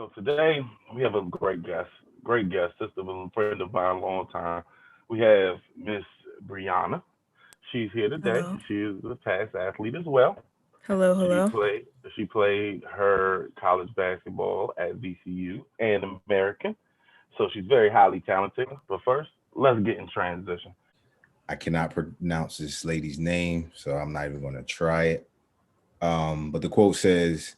So today we have a great guest, sister of a friend of mine, long time. We have Miss Briana. She's here today. Hello. She is a past athlete as well. Hello, She hello. played she played her college basketball at VCU and American. So she's very highly talented. But first, let's get in transition. I cannot pronounce this lady's name, so I'm not even going to try it. But the quote says,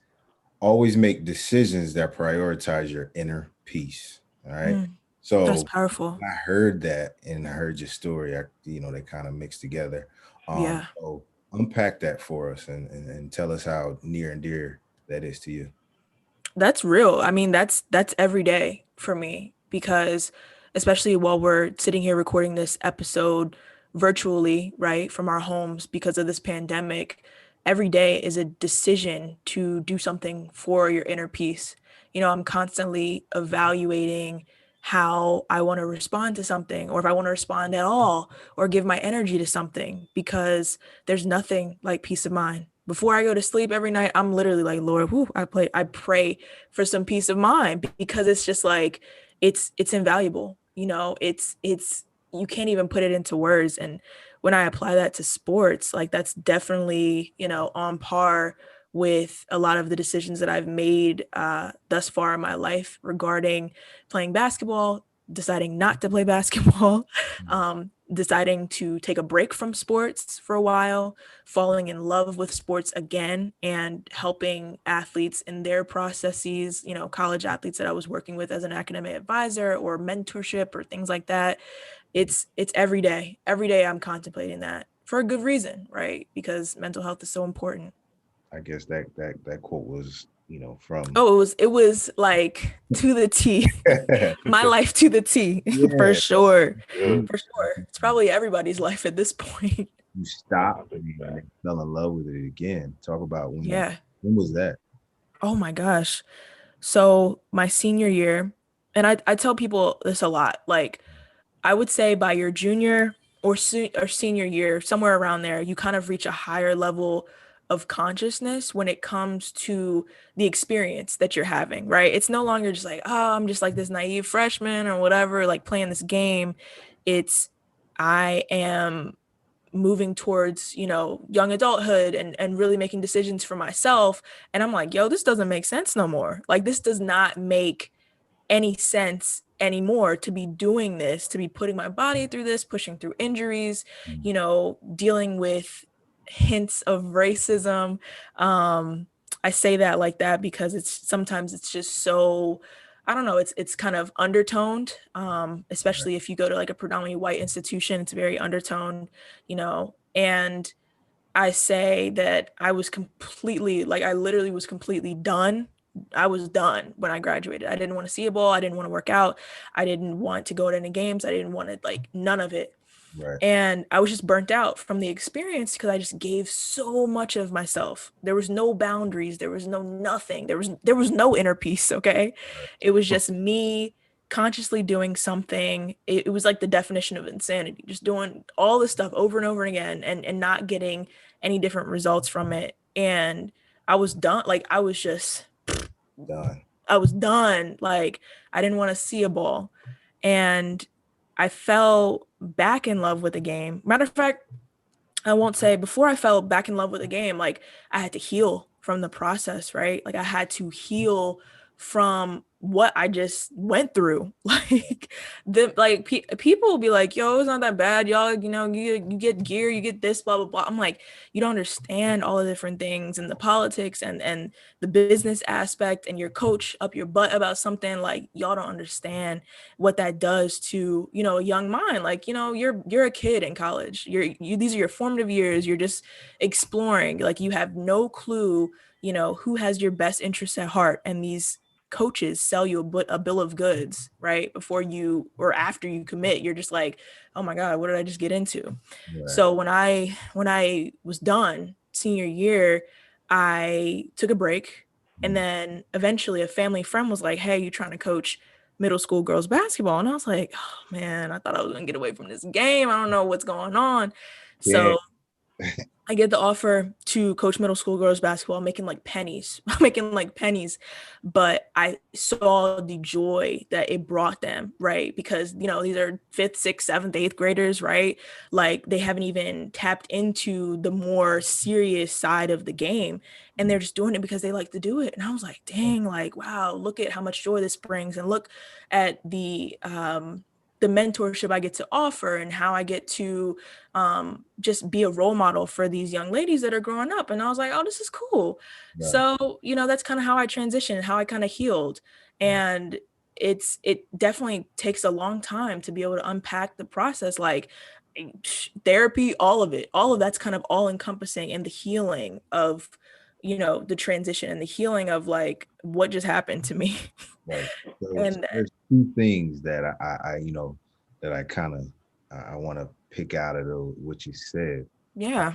always make decisions that prioritize your inner peace. All right. Mm, that's So powerful. I heard that and I heard your story. They kind of mixed together. Yeah, So unpack that for us and tell us how near and dear that is to you. that's real. I mean, that's every day for me because especially while we're sitting here recording this episode virtually, right, from our homes because of this pandemic, every day is a decision to do something for your inner peace. I'm constantly evaluating how I want to respond to something or if I want to respond at all or give my energy to something because there's nothing like peace of mind. Before I go to sleep every night, I'm literally like, Lord, I pray for some peace of mind because it's just like it's invaluable. It's you can't even put it into words. And when I apply that to sports, like that's definitely, on par with a lot of the decisions that I've made thus far in my life regarding playing basketball, deciding not to play basketball, deciding to take a break from sports for a while, falling in love with sports again, and helping athletes in their processes, college athletes that I was working with as an academic advisor or mentorship or things like that. It's every day. Every day I'm contemplating that for a good reason, right? Because mental health is so important. I guess that quote was, from Oh, it was like to the T. My life to the T, for yeah. sure. Good. For sure. It's probably everybody's life at this point. You Nah, stopped big and fact. then fell in love with it again. Talk about Yeah. when was that? Oh my gosh. So my senior year, and I tell people this a lot, like I would say by your junior or senior year, somewhere around there, you kind of reach a higher level of consciousness when it comes to the experience that you're having, right? It's no longer just like, oh, I'm just like this naive freshman or whatever, like playing this game. It's I am moving towards, young adulthood and really making decisions for myself. And I'm like, yo, this doesn't make sense no more. Like this does not make any sense anymore to be doing this, to be putting my body through this, pushing through injuries, dealing with hints of racism. I say that like that because it's just so, I don't know, it's kind of undertoned, especially if you go to like a predominantly white institution, it's very undertoned, and I say that I was completely, like, I literally was completely done. I was done when I graduated. I didn't want to see a ball. I didn't want to work out. I didn't want to go to any games. I didn't want to, like, none of it. Right. And I was just burnt out from the experience because I just gave so much of myself. There was no boundaries. There was no nothing. There was no inner peace. Okay. It was just me consciously doing something. It was like the definition of insanity, just doing all this stuff over and over again and not getting any different results from it. And I was done. Like Done. I was done. Like I didn't want to see a ball. And I fell back in love with the game. Matter of fact, I won't say before I fell back in love with the game, like I had to heal from the process, right? Like I had to heal from what I just went through. Like people will be like, yo, it's not that bad. Y'all, you get gear, you get this, blah, blah, blah. I'm like, you don't understand all the different things and the politics and the business aspect and your coach up your butt about something. Like y'all don't understand what that does to, a young mind. Like, you're a kid in college. These are your formative years. You're just exploring. Like you have no clue, who has your best interests at heart. And these coaches sell you a bill of goods right before you or after you commit. You're just like, oh my God, what did I just get into? Right. So when I was done senior year, I took a break. And then eventually a family friend was like, hey, you trying to coach middle school girls basketball? And I was like, oh man, I thought I was gonna get away from this game. I don't know what's going on. Yeah. So I get the offer to coach middle school girls basketball, making like pennies, making like pennies. But I saw the joy that it brought them, right? Because, you know, these are fifth, sixth, seventh, eighth graders, right? Like they haven't even tapped into the more serious side of the game. And they're just doing it because they like to do it. And I was like, dang, like, wow, look at how much joy this brings. And look at the mentorship I get to offer and how I get to just be a role model for these young ladies that are growing up. And I was like, oh, this is cool. Right. So, you know, that's kind of how I transitioned, how I kind of healed. And it definitely takes a long time to be able to unpack the process, like therapy, all of that's kind of all encompassing, and the healing of, you know, the transition and the healing of like what just happened to me. Right. So And there's two things that I you know, that I kind of I want to pick out of what you said. yeah,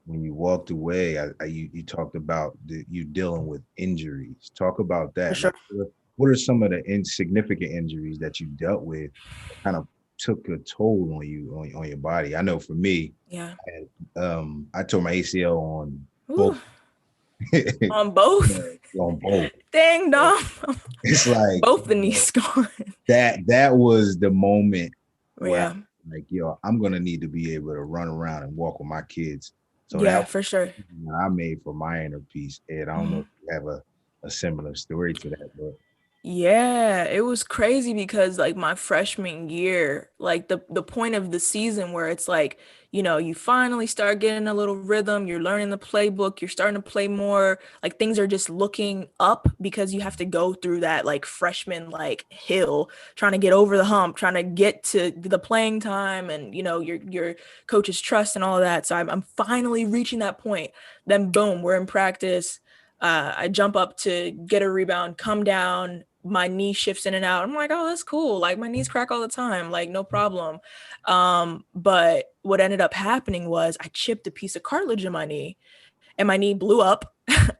When you walked away, you talked about you dealing with injuries. Talk about for that. sure. Like, what are some of the insignificant injuries that you dealt with that kind of took a toll on you on your body? I know for me, Yeah. I tore my ACL on both. Ooh, on both. On both. Dang, Dom. It's like, Both the you know, knees gone. that was the moment where Yeah. I'm like, yo, I'm gonna need to be able to run around and walk with my kids. So that Yeah, was for sure. what I made for my inner peace. And I don't know Mhm. if you have a similar story to that, but Yeah, it was crazy because like my freshman year, like the point of the season where it's like, you know, you finally start getting a little rhythm, you're learning the playbook, you're starting to play more, like things are just looking up because you have to go through that like freshman like hill, trying to get over the hump, trying to get to the playing time and, you know, your coach's trust and all of that. So I'm finally reaching that point. Then boom, we're in practice. I jump up to get a rebound, come down, my knee shifts in and out. I'm like, oh, that's cool. Like my knees crack all the time, like no problem. But what ended up happening was I chipped a piece of cartilage in my knee, and my knee blew up,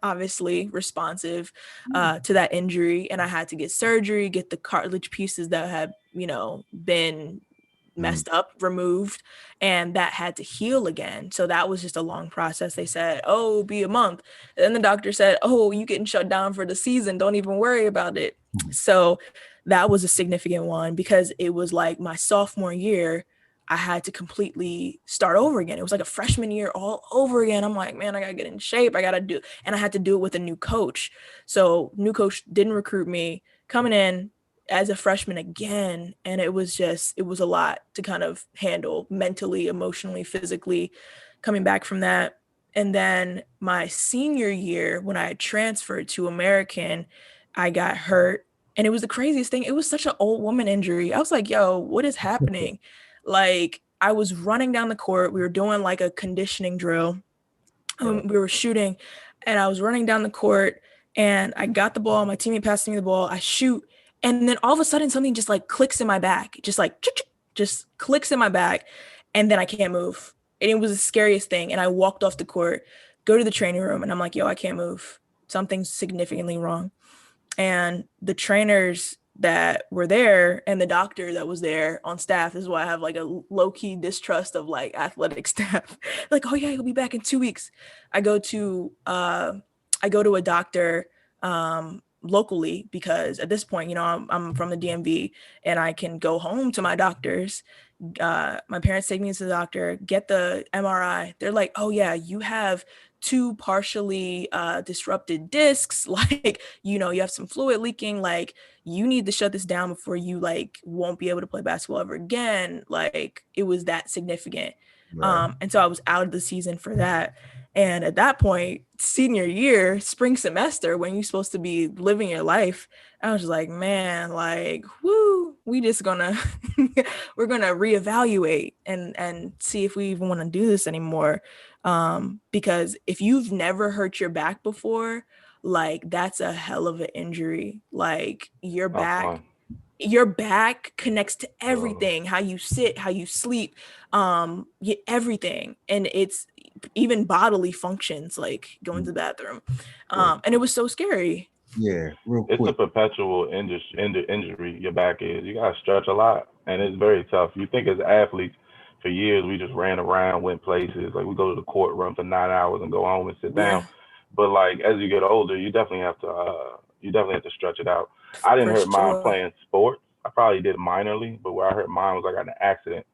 obviously responsive to that injury. And I had to get surgery, get the cartilage pieces that had, you know, been mm, messed up removed, and that had to heal again. So that was just a long process. They said, oh, it'll be a month. And then the doctor said, oh, you getting shut down for the season, don't even worry about it. So that was a significant one because it was like my sophomore year, I had to completely start over again. It was like a freshman year all over again. I'm like, man, I gotta get in shape, I gotta do, and I had to do it with a new coach. So new coach didn't recruit me coming in as a freshman again, and it was a lot to kind of handle mentally, emotionally, physically, coming back from that. And then my senior year, when I had transferred to American, I got hurt, and it was the craziest thing. It was such an old woman injury. I was like, yo, what is happening? Like, I was running down the court, we were doing like a conditioning drill, right, we were shooting, and I was running down the court, and I got the ball. My teammate passed me the ball. I shoot, and then all of a sudden something just like clicks in my back, just like just clicks in my back, and then I can't move. And it was the scariest thing. And I walked off the court, go to the training room, and I'm like, yo, I can't move. Something's significantly wrong. And the trainers that were there and the doctor that was there on staff, this is why I have like a low-key distrust of like athletic staff. Like, oh yeah, he'll be back in 2 weeks. I go to a doctor locally because at this point, you know, I'm from the DMV and I can go home to my doctors. My parents take me to the doctor, get the MRI. They're like, oh yeah, you have two partially disrupted discs. Like, you know, you have some fluid leaking. Like, you need to shut this down before you like won't be able to play basketball ever again. Like, it was that significant. right. And so I was out of the season for that. And at that point, senior year, spring semester, when you're supposed to be living your life, I was just like, man, like, whoo, we just gonna we're gonna reevaluate and see if we even want to do this anymore. Because if you've never hurt your back before, like that's a hell of an injury. Like Tough one. your back connects to Uh, everything, how you sit, how you sleep, everything. And it's even bodily functions like going to the bathroom. So And it was so scary. yeah, real it's a quick. perpetual injury. Your back is. You gotta stretch a lot, and it's very tough. You think as athletes, For years, we just ran around, went places. Like we go to the court, run for 9 hours, and go home and sit down. Yeah, But like as you get older, you definitely have to stretch it out. I didn't for hurt mine sure. playing sports. I probably did minorly, but where I hurt mine was I got in an accident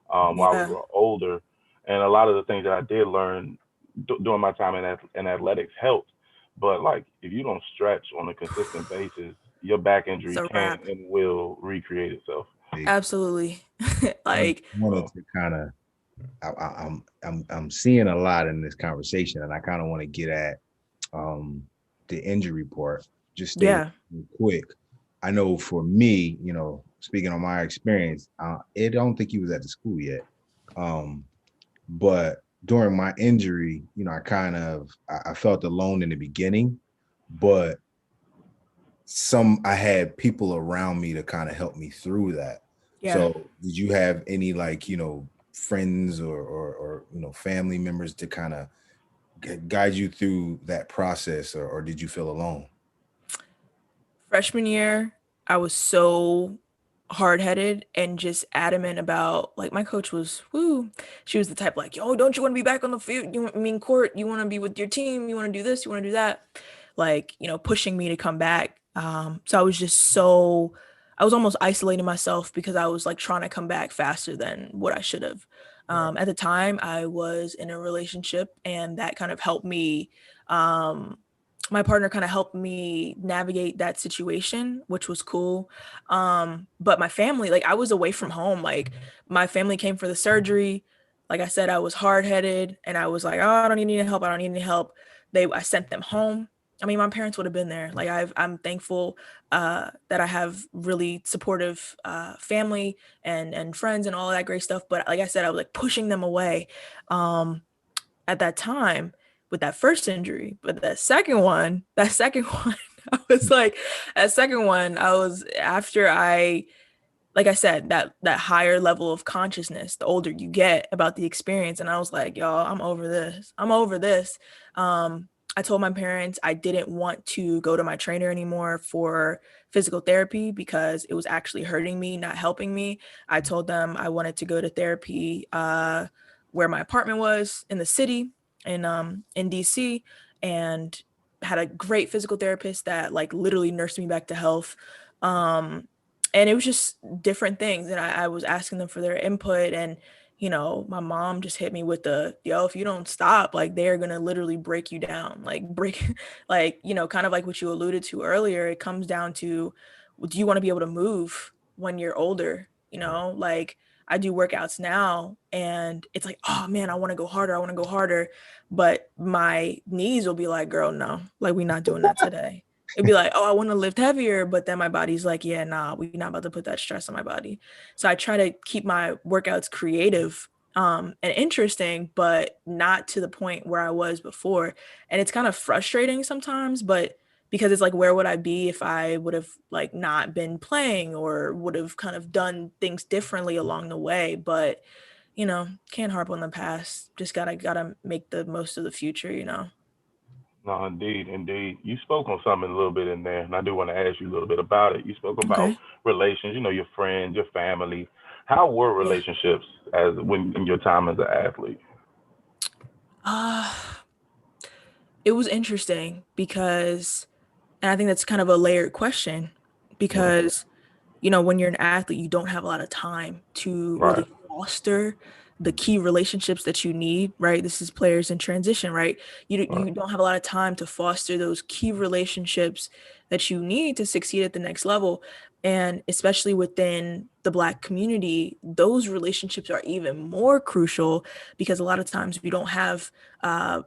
while I was a Yeah, little older, and a lot of the things that I did learn during my time in athletics helped. But like if you don't stretch on a consistent basis, your back it's injury a can wrap. and will recreate itself. Absolutely. I Like, wanted to kind of, I'm seeing a lot in this conversation, and I kind of want to get at um, the injury part. Just stay yeah, quick. I know for me, speaking on my experience, I don't think he was at the school yet. Um, but during my injury, I felt alone in the beginning, but I had people around me to kind of help me through that. yeah. So did you have any friends or family members to kind of guide you through that process, or did you feel alone? Freshman year, I was so hard-headed and just adamant about, like, my coach was, woo, she was the type like, yo, don't you want to be back on the field? I mean, court, you want to be with your team, you want to do this, you want to do that, like, pushing me to come back. So I was just so, I was almost isolating myself because I was like trying to come back faster than what I should have. Right. At the time, I was in a relationship, and that kind of helped me. Um, my partner kind of helped me navigate that situation, which was cool. But my family, like, I was away from home. Like, my family came for the surgery. Like I said, I was hard headed, and I was like, oh, I don't need any help. I don't need any help. I sent them home. I mean, my parents would have been there. Like, I'm thankful that I have really supportive family and friends and all that great stuff. But like I said, I was like pushing them away. Um, at that time with that first injury. But that second one, I was like, that second one, I was after like I said, that higher level of consciousness, the older you get about the experience. And I was like, y'all, I'm over this. I'm over this. I told my parents I didn't want to go to my trainer anymore for physical therapy because it was actually hurting me, not helping me. I told them I wanted to go to therapy where my apartment was in the city in DC, and had a great physical therapist that like literally nursed me back to health. Um, and it was just different things, and I was asking them for their input, and my mom just hit me with the, yo, if you don't stop, like, they're gonna literally break you down, like break like, kind of like what you alluded to earlier. It comes down to, do you want to be able to move when you're older? Like, I do workouts now, and it's like, oh man, I want to go harder, I want to go harder, but my knees will be like, girl, no, like, we're not doing that today. It'd be like, oh, I want to lift heavier, but then my body's like, yeah, nah, we're not about to put that stress on my body. So I try to keep my workouts creative and interesting, but not to the point where I was before. And it's kind of frustrating sometimes, but because it's like, where would I be if I would have like not been playing or would have kind of done things differently along the way? But can't harp on the past. Just gotta make the most of the future. No, indeed, indeed. You spoke on something a little bit in there, and I do want to ask you a little bit about it. You spoke about Okay. relations, your friends, your family. How were Yeah. relationships as when in your time as an athlete? Uh, it was interesting because, and I think that's kind of a layered question because, when you're an athlete, you don't have a lot of time to Right. really foster the key relationships that you need, right? This is players in transition, right? Right. You don't have a lot of time to foster those key relationships that you need to succeed at the next level. And especially within the Black community, those relationships are even more crucial because a lot of times we don't have uh,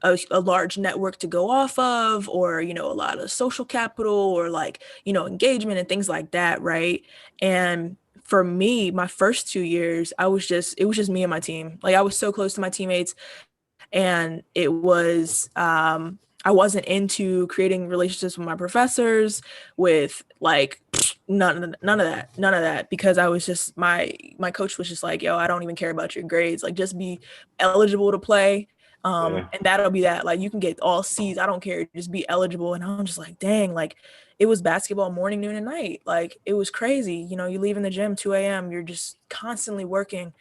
a large network to go off of, or a lot of social capital, or like engagement and things like that, right? And for me, my first 2 years, it was just me and my team. Like, I was so close to my teammates, and it was I wasn't into creating relationships with my professors, with like none of that, because I was just, my coach was just like, yo, I don't even care about your grades, like, just be eligible to play, Yeah. and that'll be that. Like, you can get all C's, I don't care, just be eligible. And I'm just like, dang, like, it was basketball morning, noon, and night. Like, it was crazy. You leave in the gym 2 a.m., you're just constantly working.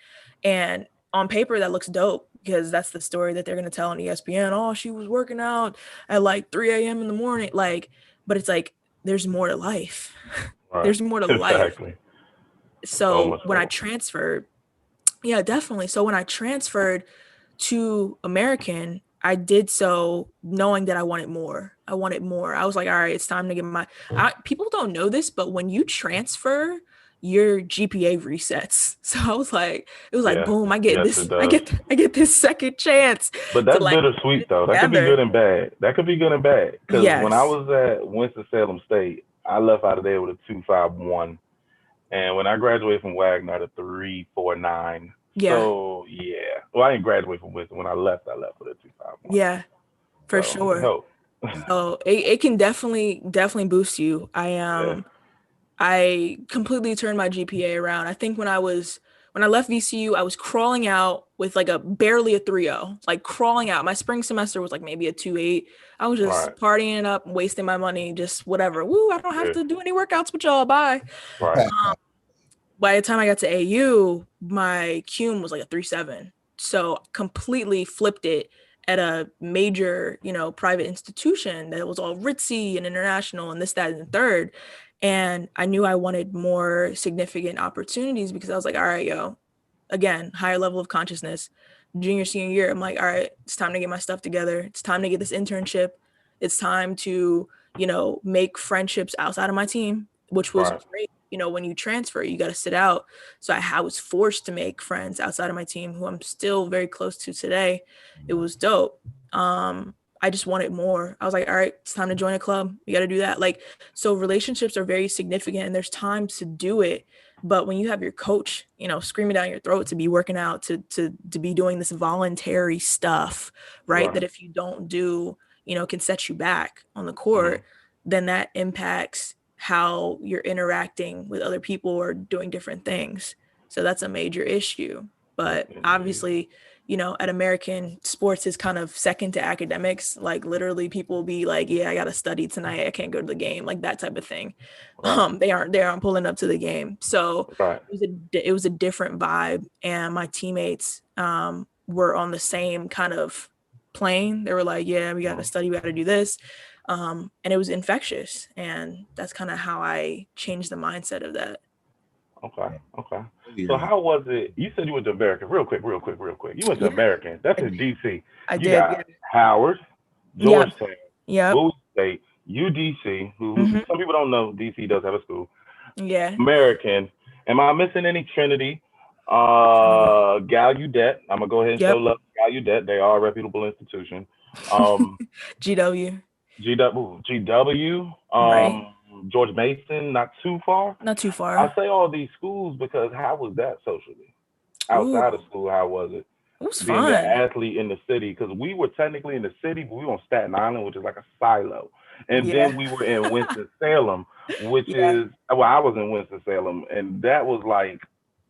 And on paper, that looks dope because that's the story that they're going to tell on ESPN. Oh, she was working out at like 3 a.m. in the morning. Like, but it's like, there's more to life. Right. There's more to life. Exactly. So So much when I more. transferred, yeah, definitely. So when I transferred to American, I did so knowing that I wanted more. I wanted more. I was like, all right, it's time to get people don't know this, but when you transfer, your GPA resets. So it was like, Yeah. boom, I get Yes, it this, does. I get this second chance But to that's like put bittersweet it though. That could be together. good and bad. That could be good and bad. Because when I Yes. was at Winston-Salem State, I left out of there with a 2.51, and when I graduated from Wagner, I had a 3.49. Yeah. So yeah, well, I didn't graduate from Winston. When I left with a 2.51. Yeah, for So it can sure. help. So it can definitely boost you. Yeah. I completely turned my GPA around. I think when I left VCU, I was crawling out with like a barely a 3.0, like crawling out. My spring semester was like maybe a 2.8. I was just Right. partying it up, wasting my money, just whatever. Woo, I don't have Yeah. to do any workouts with y'all. Bye. Right. By the time I got to AU, my cum was like a 3.7. So completely flipped it at a major, private institution that was all ritzy and international and this, that, and the third. And I knew I wanted more significant opportunities because I was like, all right, yo, again, higher level of consciousness. Junior, senior year, I'm like, all right, it's time to get my stuff together. It's time to get this internship. It's time to, make friendships outside of my team, which was Right. great. When you transfer, you got to sit out. So I was forced to make friends outside of my team who I'm still very close to today. It was dope. I just wanted more. I was like, all right, it's time to join a club. You got to do that. Like, so relationships are very significant and there's time to do it. But when you have your coach, screaming down your throat to be working out, to be doing this voluntary stuff, right? That Right. if you don't do, can set you back on the Mm-hmm. court, then that impacts how you're interacting with other people or doing different things. So that's a major issue. But Indeed. obviously, at American, sports is kind of second to academics. Like literally people will be like, yeah, I got to study tonight. I can't go to the game, like that type of thing. Right. They aren't pulling up to the game. So Right. it was a different vibe. And my teammates were on the same kind of plane. They were like, yeah, we got to Mm-hmm. study, we got to do this. And it was infectious. And that's kind of how I changed the mindset of that. Okay. Yeah. Okay. So Earlier, how was it? You said you went to American. Real quick. Real quick. Real quick. You went to Yeah, American. That's I in did. DC. I You did. got Howard, Yep. Georgetown, Yep. Bowie State, UDC, who Hmm. some people don't know, DC does have a school. Yeah. American. Am I missing any Trinity? Trinity. Gallaudet. I'm gonna go ahead and show Yep. love to Gallaudet. They are a reputable institution. Um, GW. GW. Right. George Mason, not too far. Not too I far. say all these schools because how was that socially? Outside of Ooh, school, how was it it was being the fun. athlete in the city? Because we were technically in the city, but we were on Staten Island, which is like a silo, and then Yeah. we were in Winston Salem, which Yeah. is well, I was in Winston Salem, and that was like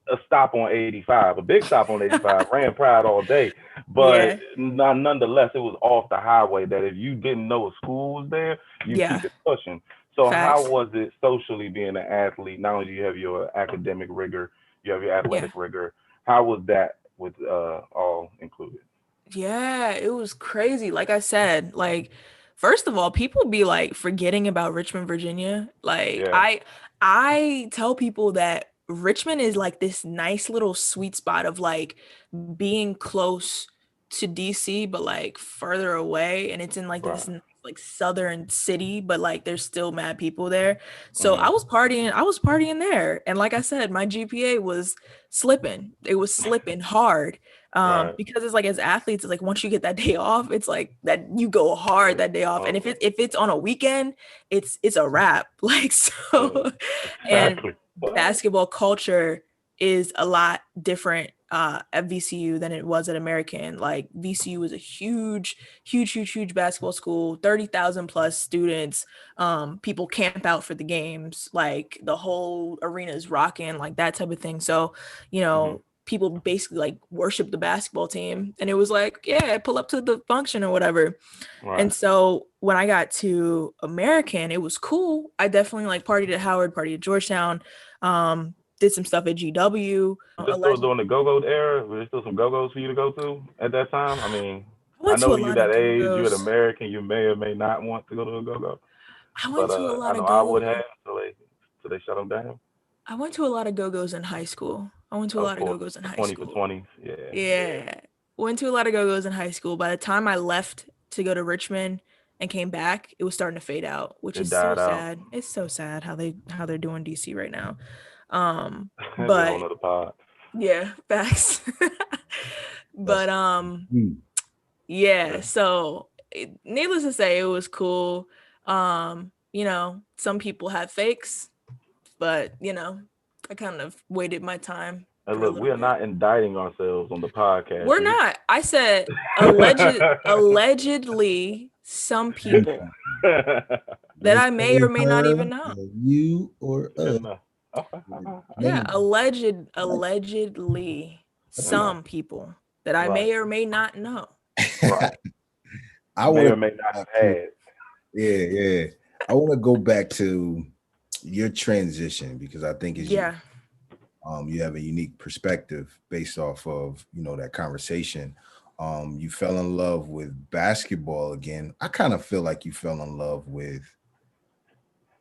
a stop on 85, a big stop on 85. Ran Pride all day, but Yeah. nonetheless, it was off the highway. That if you didn't know a school was there, you Yeah. keep it pushing. So how Facts. was it socially being an athlete? Not only do you have your academic rigor, you have your Yeah. athletic rigor. How was that with all included? Yeah, it was crazy. Like I said, like first of all, people be like forgetting about Richmond, Virginia. Like Yeah, I tell people that Richmond is like this nice little sweet spot of like being close to DC but like further away and it's in like right. this like southern city but like there's still mad people there. So Hmm. I was partying there and like I said my GPA was slipping. It was slipping hard Right. because it's like as athletes it's like once you get that day off it's like that you go hard that day off and if Okay. it's on a weekend it's a wrap like Yeah. so and Exactly. Well, basketball culture is a lot different at VCU than it was at American. Like VCU is a huge basketball school, 30,000 plus students. People camp out for the games, like the whole arena is rocking, like that type of thing. So, hmm, people basically like worship the basketball team. And it was like, yeah, pull up to the function or whatever. And right. so when I got to American, it was cool. I definitely like partied at Howard, partied at Georgetown. Um, did some stuff at GW. Was it still during the go-go era? Was there still some go-go's for you to go to at that time? I mean, I I went to know a you lot of that age, you're an go-go's. American, you may or may not want to go to a go-go. I But went to a I lot know of I would go. have till they shut them down. I went to a lot of go-go's in high school. I went to a Of lot of course, go-go's in high 20 for school. 20s. Yeah, yeah. Yeah. Went to a lot of go-go's in high school. By the time I left to go to Richmond and came back, it was starting to fade out, which It is so died out. sad. It's so sad how they're doing DC right now. That'd be a whole But nother pod. yeah, facts. That's But Yeah. yeah, so needless to say, it was cool. Some people have fakes, but I kind of waited my time And for a look, we little are bit. not indicting ourselves on the podcast. We're not. I said allegedly some people that Let's I may say or may not her, even know. or you, or Fair us. enough. Okay. Yeah, Many. allegedly Fair enough. some people that I Right. may or may not know. Right. I May or want may to not have to had. yeah. I want to go back to your transition because I think it's Yeah. you have a unique perspective based off of that conversation. You fell in love with basketball again. I kind of feel like you fell in love with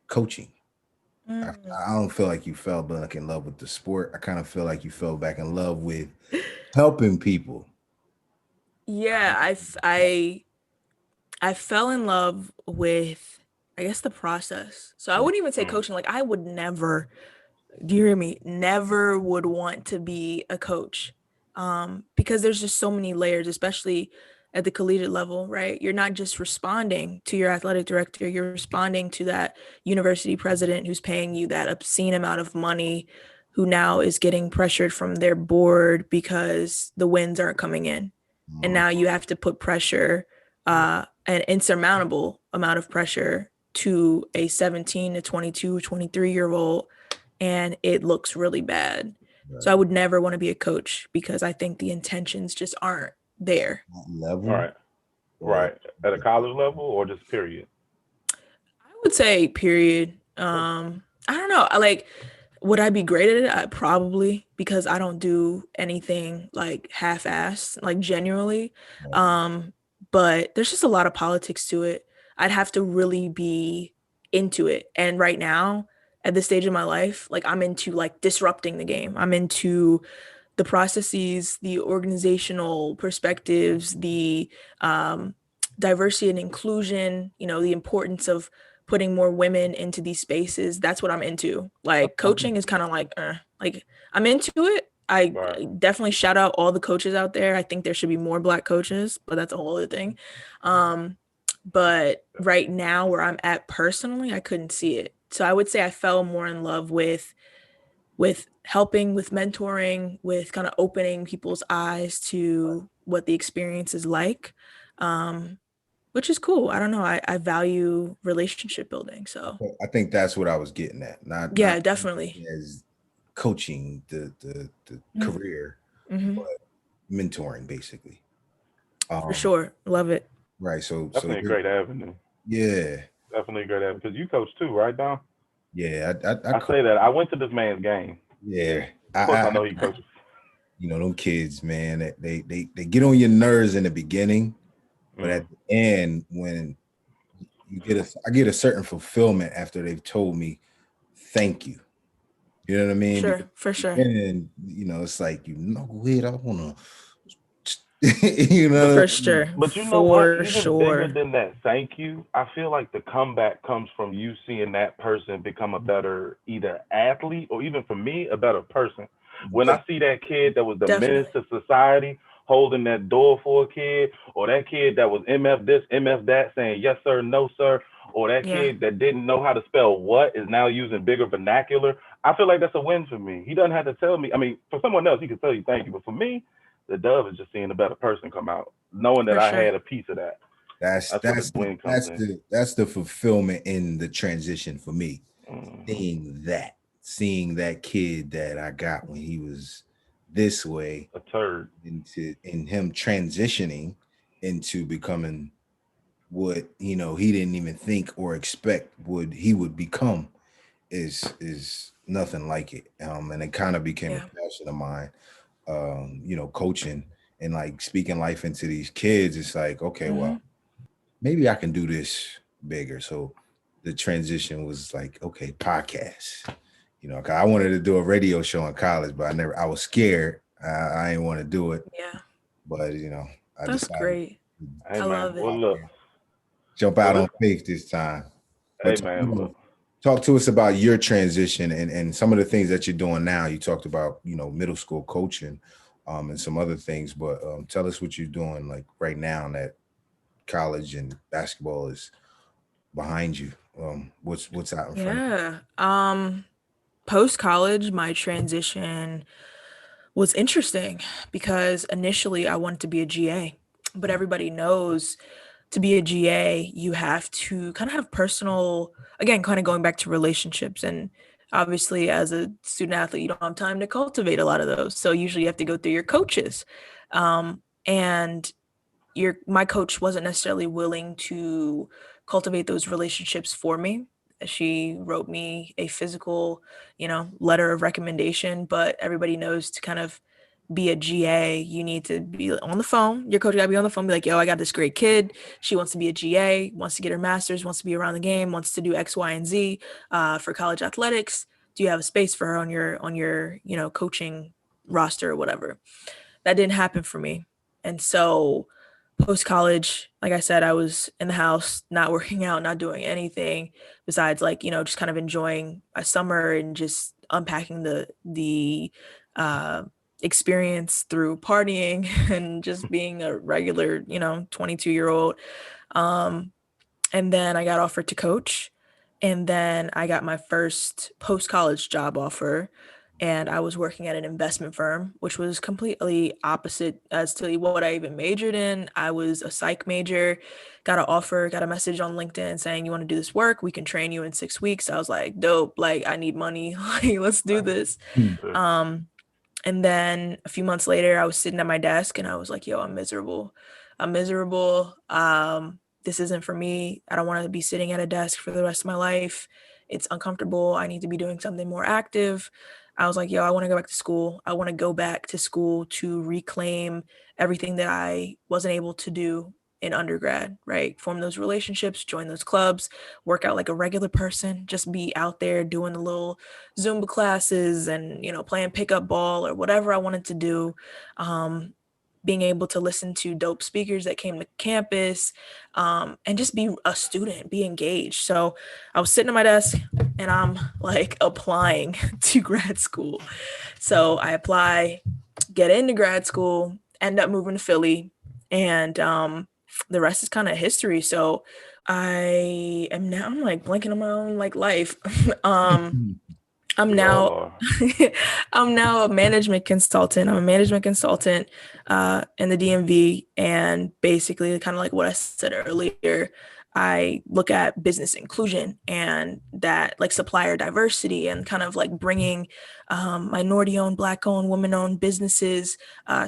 coaching. I, Mm. I don't feel like you fell back in love with the sport. I kind of feel like you fell back in love with helping people. Yeah, I fell in love with, I guess, the process. So I wouldn't even say Mm. coaching. Like I would never, do you hear me? Never would want to be a coach. Because there's just so many layers, especially at the collegiate level, right? You're not just responding to your athletic director, you're responding to that university president who's paying you that obscene amount of money, who now is getting pressured from their board because the wins aren't coming in. And now you have to put pressure, an insurmountable amount of pressure to a 17 to 22, 23-year old, and it looks really bad. So I would never want to be a coach because I think the intentions just aren't there. Level. Right. Right. At a college level or just period? I would say period. I don't know. Would I be great at it? Probably, because I don't do anything like half-assed, like genuinely. But there's just a lot of politics to it. I'd have to really be into it. And right now, at this stage of my life, like I'm into like disrupting the game. I'm into the processes, the organizational perspectives, the diversity and inclusion, the importance of putting more women into these spaces. That's what I'm into. Like coaching is kind of like I'm into it. I Right. definitely shout out all the coaches out there. I think there should be more Black coaches, but that's a whole other thing. But right now where I'm at personally, I couldn't see it. So I would say I fell more in love with helping, with mentoring, with kind of opening people's eyes to what the experience is like, which is cool. I don't know. I value relationship building. So I think that's what I was getting at. Not yeah, definitely. as coaching the career, but mentoring basically. For sure. Love it. Right. So Definitely a great avenue. Yeah. Definitely a great avenue. Because you coach too, right, Don? Yeah. I say that. I went to this man's game. Yeah. Of course, I know he coaches. Them kids, man, they get on your nerves in the beginning, but at the end, when I get a certain fulfillment after they've told me, thank you. You know what I mean? Sure, because, for sure. And it's like, wait, I want to, For sure. But you know what? Even bigger than that, thank you. I feel like the comeback comes from you seeing that person become a better either athlete or even for me, a better person. When I see that kid that was the menace to society holding that door for a kid, or that kid that was MF this, MF that, saying yes sir, no sir, or that kid that didn't know how to spell what is now using bigger vernacular, I feel like that's a win for me. He doesn't have to tell me. I mean, for someone else, he can tell you thank you, but for me, the dove is just seeing a better person come out, knowing that I had a piece of that. That's the fulfillment in the transition for me. Seeing that kid that I got when he was this way, a turd, in him transitioning into becoming what he didn't even think or expect he would become. is nothing like it. And it kind of became a Yeah. passion of mine. Coaching and like speaking life into these kids. It's like, okay, well, maybe I can do this bigger. So the transition was like, okay, podcast. 'Cause I wanted to do a radio show in college, but I was scared. I didn't want to do it. Yeah. But I That's decided great. Hey I man, love well it. look, jump well out this, on faith this time. hey But man, look. talk to us about your transition and some of the things that you're doing now. You talked about middle school coaching, and some other things. But tell us what you're doing like right now that college and basketball is behind you. What's out in front of you? Yeah. Post college, my transition was interesting because initially I wanted to be a GA, but everybody knows to be a GA, you have to kind of have personal, again, kind of going back to relationships. And obviously, as a student athlete, you don't have time to cultivate a lot of those. So usually you have to go through your coaches. And my coach wasn't necessarily willing to cultivate those relationships for me. She wrote me a physical, letter of recommendation, but everybody knows to kind of be a GA, you need to be on the phone. Your coach got to be on the phone, be like, yo, I got this great kid. She wants to be a GA, wants to get her master's, wants to be around the game, wants to do X, Y, and Z for college athletics. Do you have a space for her on your coaching roster or whatever? That didn't happen for me. And so post college, like I said, I was in the house, not working out, not doing anything besides just kind of enjoying a summer and just unpacking the experience through partying and just being a regular 22-year-old. And then I got offered to coach, and then I got my first post-college job offer, and I was working at an investment firm, which was completely opposite as to what I even majored in. I was a psych major, got a message on LinkedIn saying, you want to do this work? We can train you in 6 weeks. I was like, dope, like I need money, like let's do this. And then a few months later, I was sitting at my desk and I was like, yo, I'm miserable. This isn't for me. I don't want to be sitting at a desk for the rest of my life. It's uncomfortable. I need to be doing something more active. I was like, yo, I want to go back to school. I want to go back to school to reclaim everything that I wasn't able to do in undergrad, right? Form those relationships, join those clubs, work out like a regular person, just be out there doing the little Zumba classes and, playing pickup ball or whatever I wanted to do. Being able to listen to dope speakers that came to campus, and just be a student, be engaged. So I was sitting at my desk and I'm like applying to grad school. So I apply, get into grad school, end up moving to Philly, and the rest is kind of history. So I'm like blanking on my own like life. I'm now I'm now a management consultant. I'm a management consultant in the DMV, and basically kind of like what I said earlier, I look at business inclusion and that like supplier diversity and kind of like bringing minority-owned, Black-owned, women-owned businesses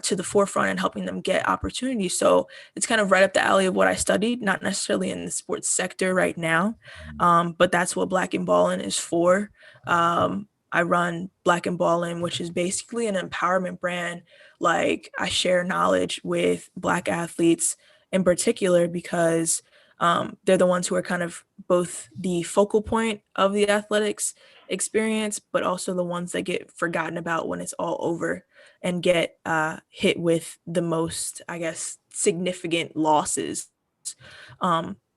to the forefront and helping them get opportunities. So it's kind of right up the alley of what I studied, not necessarily in the sports sector right now, but that's what Black and Ballin is for. I run Black and Ballin, which is basically an empowerment brand. Like I share knowledge with Black athletes in particular because they're the ones who are kind of both the focal point of the athletics experience, but also the ones that get forgotten about when it's all over and get hit with the most, I guess, significant losses.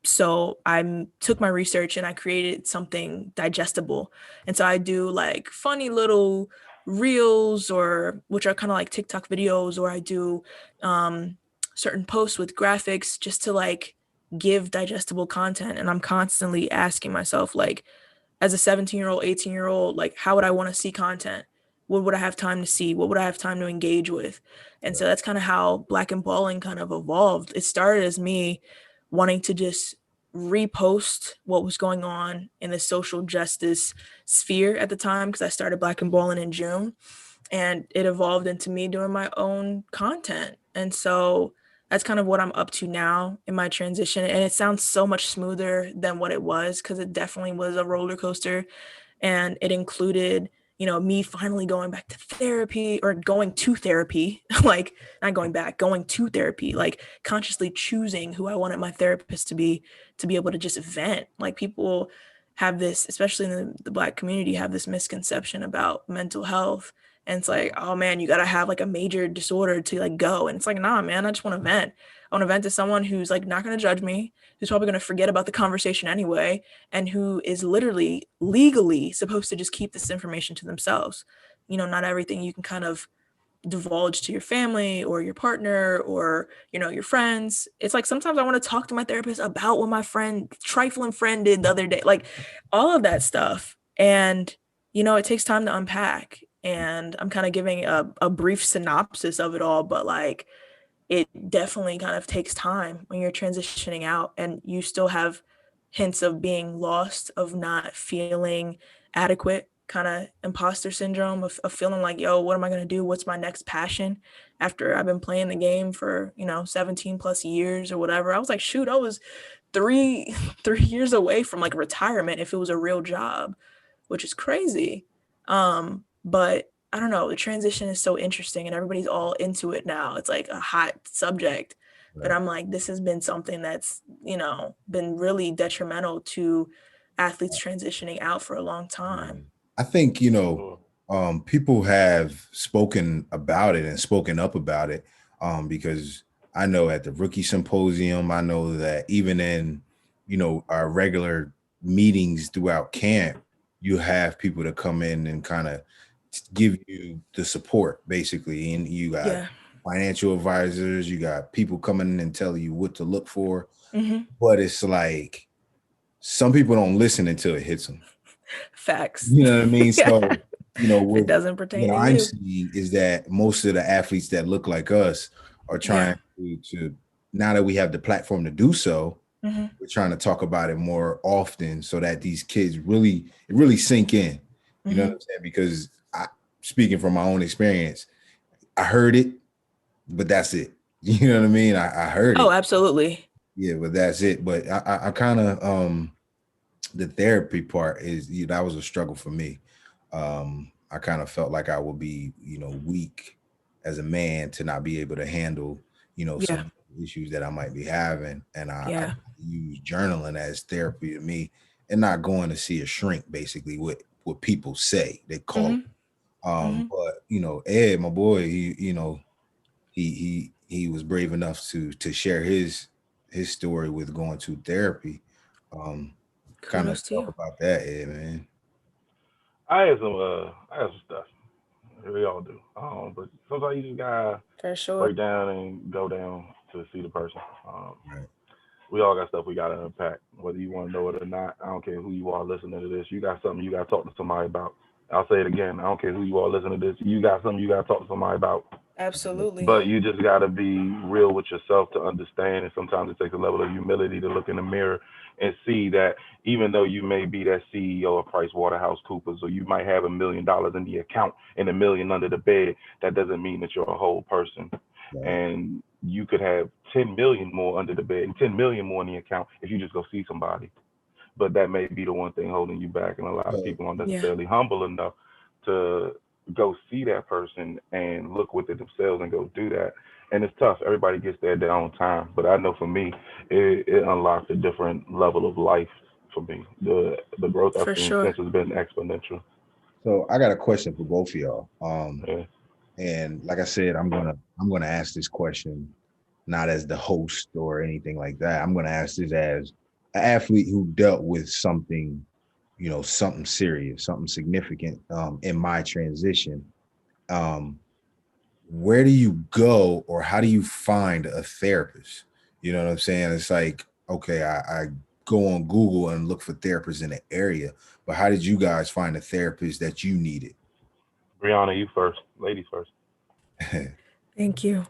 So I took my research and I created something digestible. And so I do like funny little reels, or which are kind of like TikTok videos, or I do certain posts with graphics just to like give digestible content. And I'm constantly asking myself, like, as a 17-year-old, 18-year-old, like, how would I want to see content? What would I have time to see? What would I have time to engage with? And so that's kind of how Black and Balling kind of evolved. It started as me wanting to just repost what was going on in the social justice sphere at the time, because I started Black and Balling in June, and it evolved into me doing my own content. And so that's kind of what I'm up to now in my transition. And it sounds so much smoother than what it was, because it definitely was a roller coaster And it included, me finally going back to therapy, or going to therapy, like not going back, going to therapy, like consciously choosing who I wanted my therapist to be able to just vent. Like, people have this, especially in the Black community, have this misconception about mental health. And it's like, oh man, you got to have like a major disorder to like go. And it's like, nah, man, I just want to vent. I want to vent to someone who's like not going to judge me, who's probably going to forget about the conversation anyway, and who is literally legally supposed to just keep this information to themselves. Not everything you can kind of divulge to your family or your partner or, your friends. It's like, sometimes I want to talk to my therapist about what my trifling friend did the other day, like all of that stuff. And, it takes time to unpack. And I'm kind of giving a brief synopsis of it all, but like, it definitely kind of takes time when you're transitioning out and you still have hints of being lost, of not feeling adequate, kind of imposter syndrome of feeling like, yo, what am I going to do? What's my next passion? After I've been playing the game for, 17 plus years or whatever. I was like, shoot, I was three years away from like retirement if it was a real job, which is crazy. But I don't know, the transition is so interesting and everybody's all into it now. It's like a hot subject. Right. But I'm like, this has been something that's, been really detrimental to athletes transitioning out for a long time. I think, people have spoken about it and spoken up about it, because I know at the rookie symposium, I know that even in, our regular meetings throughout camp, you have people that come in and kind of give you the support, basically. And you got financial advisors, you got people coming in and telling you what to look for. Mm-hmm. But it's like, some people don't listen until it hits them. Facts. You know what I mean? So, what it doesn't pertain to I'm you. seeing is that most of the athletes that look like us are trying to, now that we have the platform to do so, we're trying to talk about it more often so that these kids really sink in. You know what I'm saying? Because speaking from my own experience, I heard it, but that's it. You know what I mean? I heard it. Oh, absolutely. Yeah, but that's it. But I kind of, the therapy part is, that was a struggle for me. I kind of felt like I would be, weak as a man to not be able to handle, some issues that I might be having. And I use journaling as therapy to me, and not going to see a shrink, basically what people say they call it. But Ed, my boy, he was brave enough to share his story with going to therapy. Kind of talk about that, Ed, man. I had some stuff. We all do. But sometimes you just gotta break down and go down to see the person. Right. We all got stuff we gotta unpack, whether you want to know it or not. I don't care who you are listening to this. You got something you gotta talk to somebody about. I'll say it again. I don't care who you are listening to this. You got something you gotta talk to somebody about. Absolutely. But you just gotta be real with yourself to understand. And sometimes it takes a level of humility to look in the mirror and see that even though you may be that CEO of PricewaterhouseCoopers, or you might have $1 million in the account and $1 million under the bed, that doesn't mean that you're a whole person. Right. And you could have 10 million more under the bed and 10 million more in the account if you just go see somebody. But that may be the one thing holding you back. And a lot of people aren't necessarily humble enough to go see that person and look with it themselves and go do that. And it's tough. Everybody gets there at their own time. But I know for me, it unlocked a different level of life for me. The growth I've seen since has been exponential. So I got a question for both of y'all. And like I said, I'm gonna ask this question not as the host or anything like that. I'm gonna ask this as an athlete who dealt with something, something serious, something significant in my transition. Where do you go, or how do you find a therapist? You know what I'm saying? It's like, okay, I go on Google and look for therapists in the area, but how did you guys find a therapist that you needed? Briana, you first. Ladies first. Thank you.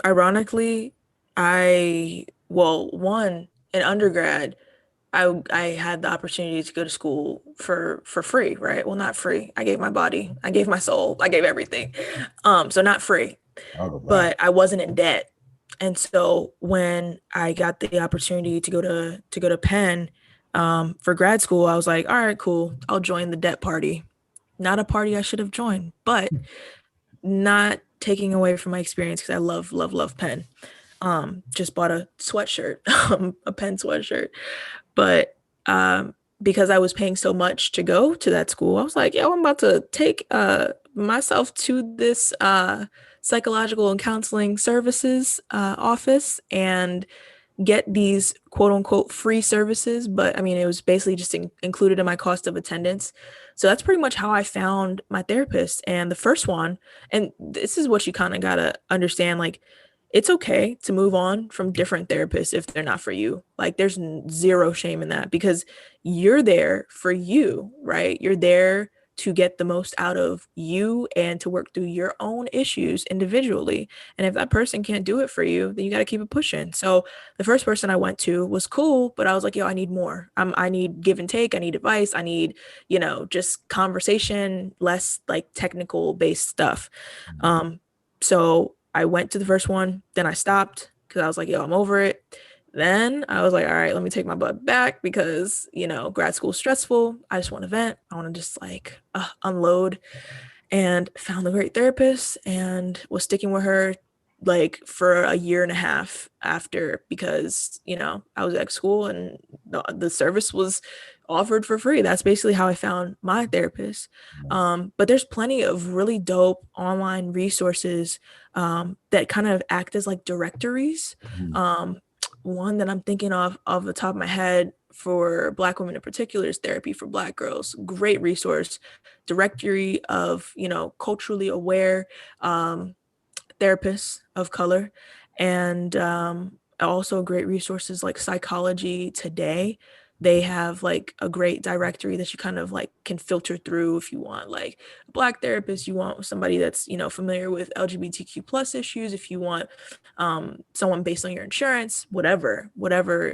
Ironically, one, in undergrad, I had the opportunity to go to school for free, right? Well, not free. I gave my body, I gave my soul, I gave everything. So not free, but I wasn't in debt. And so when I got the opportunity to go to Penn, For grad school, I was like, all right, cool. I'll join the debt party. Not a party I should have joined, but not taking away from my experience because I love pen. Just bought a sweatshirt, a pen sweatshirt. But because I was paying so much to go to that school, I was like, yo, I'm about to take myself to this psychological and counseling services office and get these quote unquote free services. But I mean, it was basically just included in my cost of attendance. So that's pretty much how I found my therapist. And the first one, and this is what you kind of got to understand, like, it's okay to move on from different therapists if they're not for you. Like, there's zero shame in that because you're there for you, right? You're there to get the most out of you and to work through your own issues individually. And if that person can't do it for you, then you got to keep it pushing. So the first person I went to was cool, but I was like, yo, I need more. I need give and take. I need advice. I need, just conversation, less like technical based stuff. So I went to the first one, then I stopped because I was like, yo, I'm over it. Then I was like, all right, let me take my butt back because, grad school is stressful. I just want to vent. I want to just like unload, and found a great therapist and was sticking with her like for a year and a half after because, I was at school and the service was offered for free. That's basically how I found my therapist. But there's plenty of really dope online resources that kind of act as like directories. One that I'm thinking of the top of my head for Black women in particular is Therapy for Black Girls. Great resource, directory of, culturally aware therapists of color, and also great resources like Psychology Today. They have like a great directory that you kind of like can filter through if you want like a Black therapist, you want somebody that's, familiar with LGBTQ plus issues, if you want someone based on your insurance, whatever,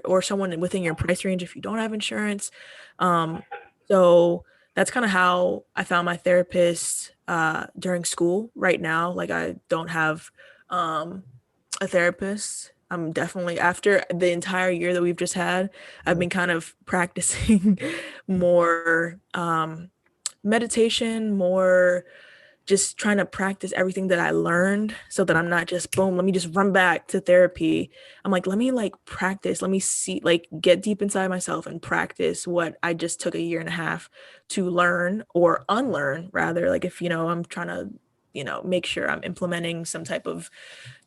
or someone within your price range if you don't have insurance. So that's kind of how I found my therapist during school. Right now, like I don't have a therapist. I'm definitely, after the entire year that we've just had, I've been kind of practicing more meditation, more just trying to practice everything that I learned so that I'm not just boom, let me just run back to therapy. I'm like, let me like practice, let me see, like get deep inside myself and practice what I just took a year and a half to learn or unlearn rather. Like if, I'm trying to, make sure I'm implementing some type of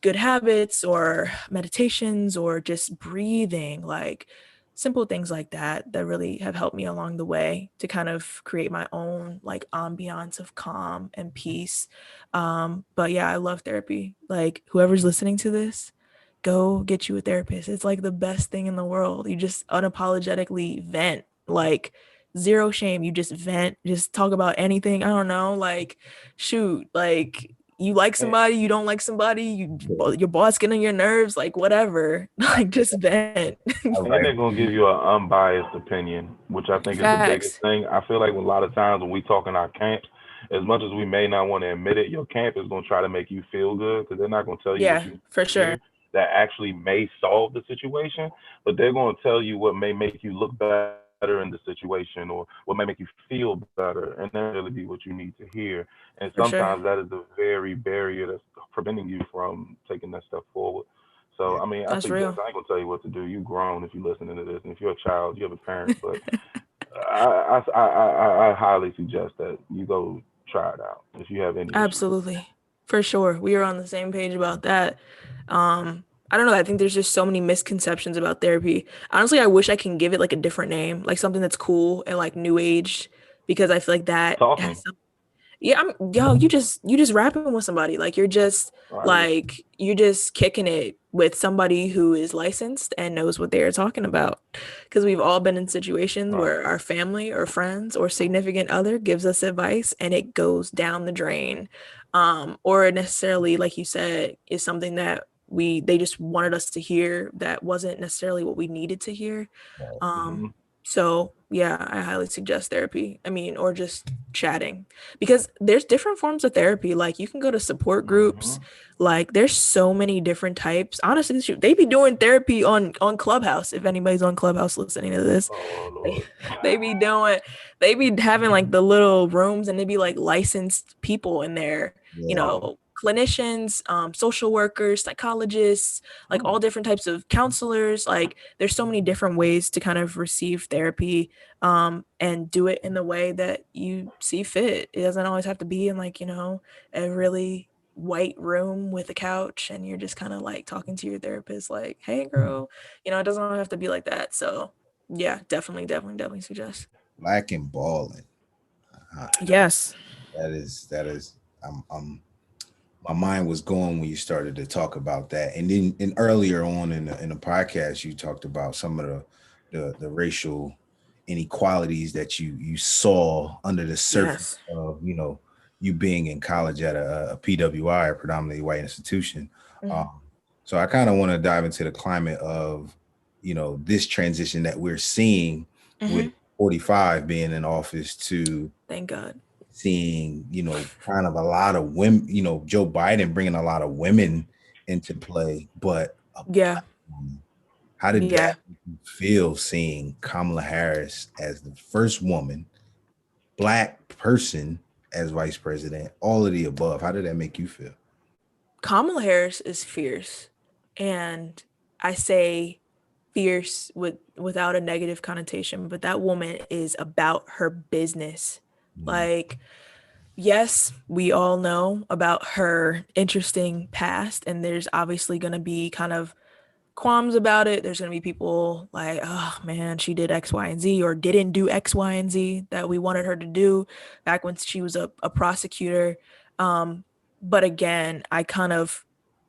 good habits or meditations or just breathing, like simple things like that really have helped me along the way to kind of create my own like ambiance of calm and peace. But yeah, I love therapy. Like whoever's listening to this, go get you a therapist. It's like the best thing in the world. You just unapologetically vent, like zero shame. You just vent, just talk about anything. I don't know, like shoot, like you like somebody, you don't like somebody, your boss getting on your nerves, like whatever, like just vent. And they're gonna give you an unbiased opinion, which I think is the biggest thing. I feel like a lot of times when we talk in our camps, as much as we may not want to admit it, your camp is gonna try to make you feel good because they're not gonna tell you what you for sure that actually may solve the situation, but they're gonna tell you what may make you look better in the situation or what may make you feel better, and that really be what you need to hear. And sometimes that is the very barrier that's preventing you from taking that step forward. So I mean, I think I ain't gonna tell you what to do. You grown if you're listening to this, and if you're a child, you have a parent. But I highly suggest that you go try it out if you have any. Absolutely, issues. For sure, we are on the same page about that. I don't know. I think there's just so many misconceptions about therapy. Honestly, I wish I can give it like a different name, like something that's cool and like new age, because I feel like that has some. Yeah, you just rapping with somebody. Like you're just like you're just kicking it with somebody who is licensed and knows what they are talking about. Because we've all been in situations where our family or friends or significant other gives us advice and it goes down the drain. Or necessarily, like you said, is something that they just wanted us to hear that wasn't necessarily what we needed to hear. So Yeah, I highly suggest therapy. I mean, or just chatting, because there's different forms of therapy. Like you can go to support groups. Like there's so many different types. Honestly, they be doing therapy on Clubhouse. If anybody's on Clubhouse listening to this, Oh they, Lord. they be having like the little rooms, and they be like licensed people in there. You Yeah. know, clinicians, social workers, psychologists, like all different types of counselors. Like there's so many different ways to kind of receive therapy, and do it in the way that you see fit. It doesn't always have to be in like, a really white room with a couch and you're just kind of like talking to your therapist like, hey girl, it doesn't have to be like that. So yeah, definitely suggest. Black and balling. Yes. That is my mind was going when you started to talk about that. And then and earlier on in the podcast, you talked about some of the racial inequalities that you saw under the surface Yes. of, you being in college at a PWI, a predominantly white institution. Mhm. So I kind of want to dive into the climate of, this transition that we're seeing with 45 being in office to Thank God. seeing, kind of a lot of women, Joe Biden bringing a lot of women into play, but a Yeah. black woman. How did Yeah. that make you feel seeing Kamala Harris as the first woman, black person as vice president, all of the above? How did that make you feel? Kamala Harris is fierce, and I say fierce without a negative connotation, but that woman is about her business. Mm. Like, yes, we all know about her interesting past, and there's obviously going to be kind of qualms about it. There's going to be people like, oh man, she did X, Y, and Z, or didn't do X, Y, and Z that we wanted her to do back when she was a prosecutor. But again,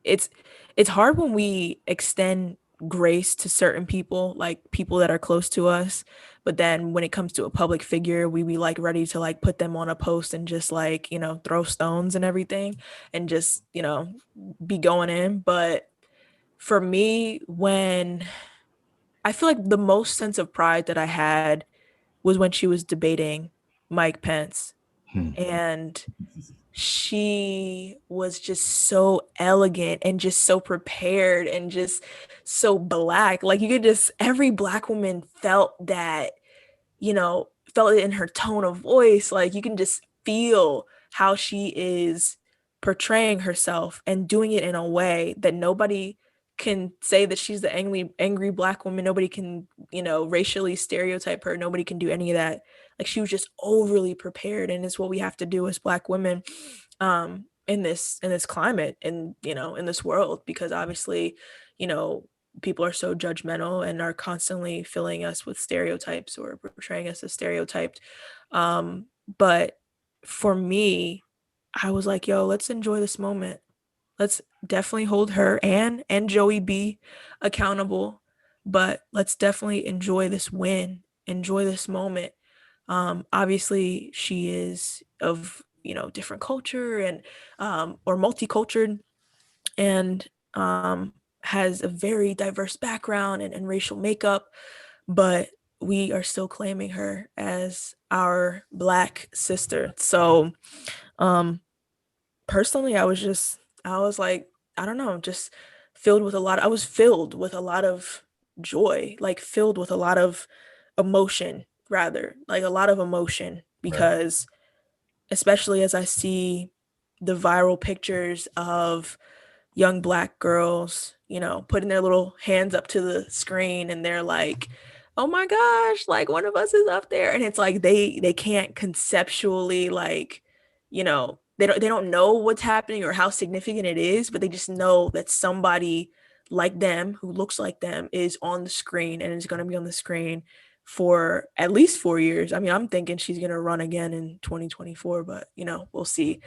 it's it's hard when we extend grace to certain people, like people that are close to us, but then when it comes to a public figure, we be like ready to like put them on a post and just like, throw stones and everything, and just, be going in. But for me, when I feel like the most sense of pride that I had was when she was debating Mike Pence, Hmm. and she was just so elegant and just so prepared and just so black. Like you could just, every black woman felt that, felt it in her tone of voice. Like you can just feel how she is portraying herself and doing it in a way that nobody can say that she's the angry black woman. Nobody can, racially stereotype her. Nobody can do any of that. Like she was just overly prepared, and it's what we have to do as black women, in this climate, and in this world, because obviously, people are so judgmental and are constantly filling us with stereotypes or portraying us as stereotyped. But for me, I was like, yo, let's enjoy this moment. Let's definitely hold her and Joey B accountable, but let's definitely enjoy this win, enjoy this moment. Obviously she is of, different culture, and or multicultural, and has a very diverse background and racial makeup, but we are still claiming her as our black sister. So personally, I was like, I don't know, just I was filled with a lot of joy, like filled with a lot of emotion, rather, like a lot of emotion, Right. because especially as I see the viral pictures of young black girls, putting their little hands up to the screen, and they're like, oh my gosh, like one of us is up there. And it's like they can't conceptually, like, they don't know what's happening or how significant it is, but they just know that somebody like them, who looks like them, is on the screen and is going to be on the screen for at least 4 years. I mean, I'm thinking she's going to run again in 2024, but we'll see.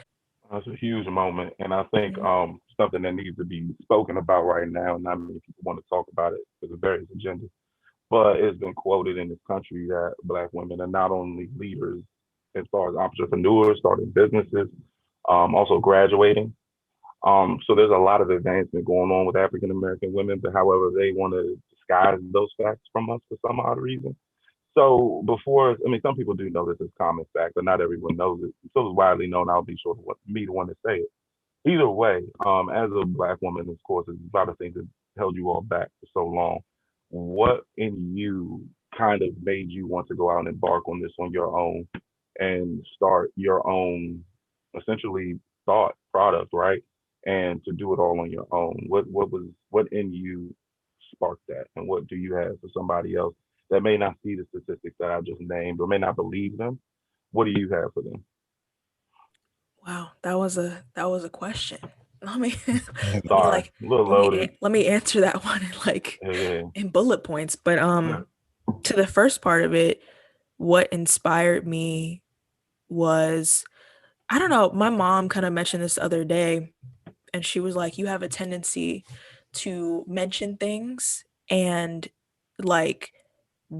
That's a huge moment, and I think Mhm. something that needs to be spoken about right now. Not many people want to talk about it because of various agendas, but it's been quoted in this country that black women are not only leaders as far as entrepreneurs, starting businesses, also graduating. So there's a lot of advancement going on with African American women, but however, they want to disguise those facts from us for some odd reason. So before, I mean, some people do know this is common fact, but not everyone knows it. So it's widely known. I'll be sure to be the one to say it. Either way, as a black woman, of course, there's a lot of things that held you all back for so long. What in you kind of made you want to go out and embark on this on your own and start your own, essentially, thought product, right? And to do it all on your own. What in you sparked that, and what do you have for somebody else that may not see the statistics that I just named or may not believe them? What do you have for them? Wow, that was a question. Let me Sorry, a little loaded. let me answer that one in like Yeah, in bullet points. But yeah. to the first part of it, what inspired me was, I don't know, my mom kind of mentioned this the other day, and she was like, you have a tendency to mention things and like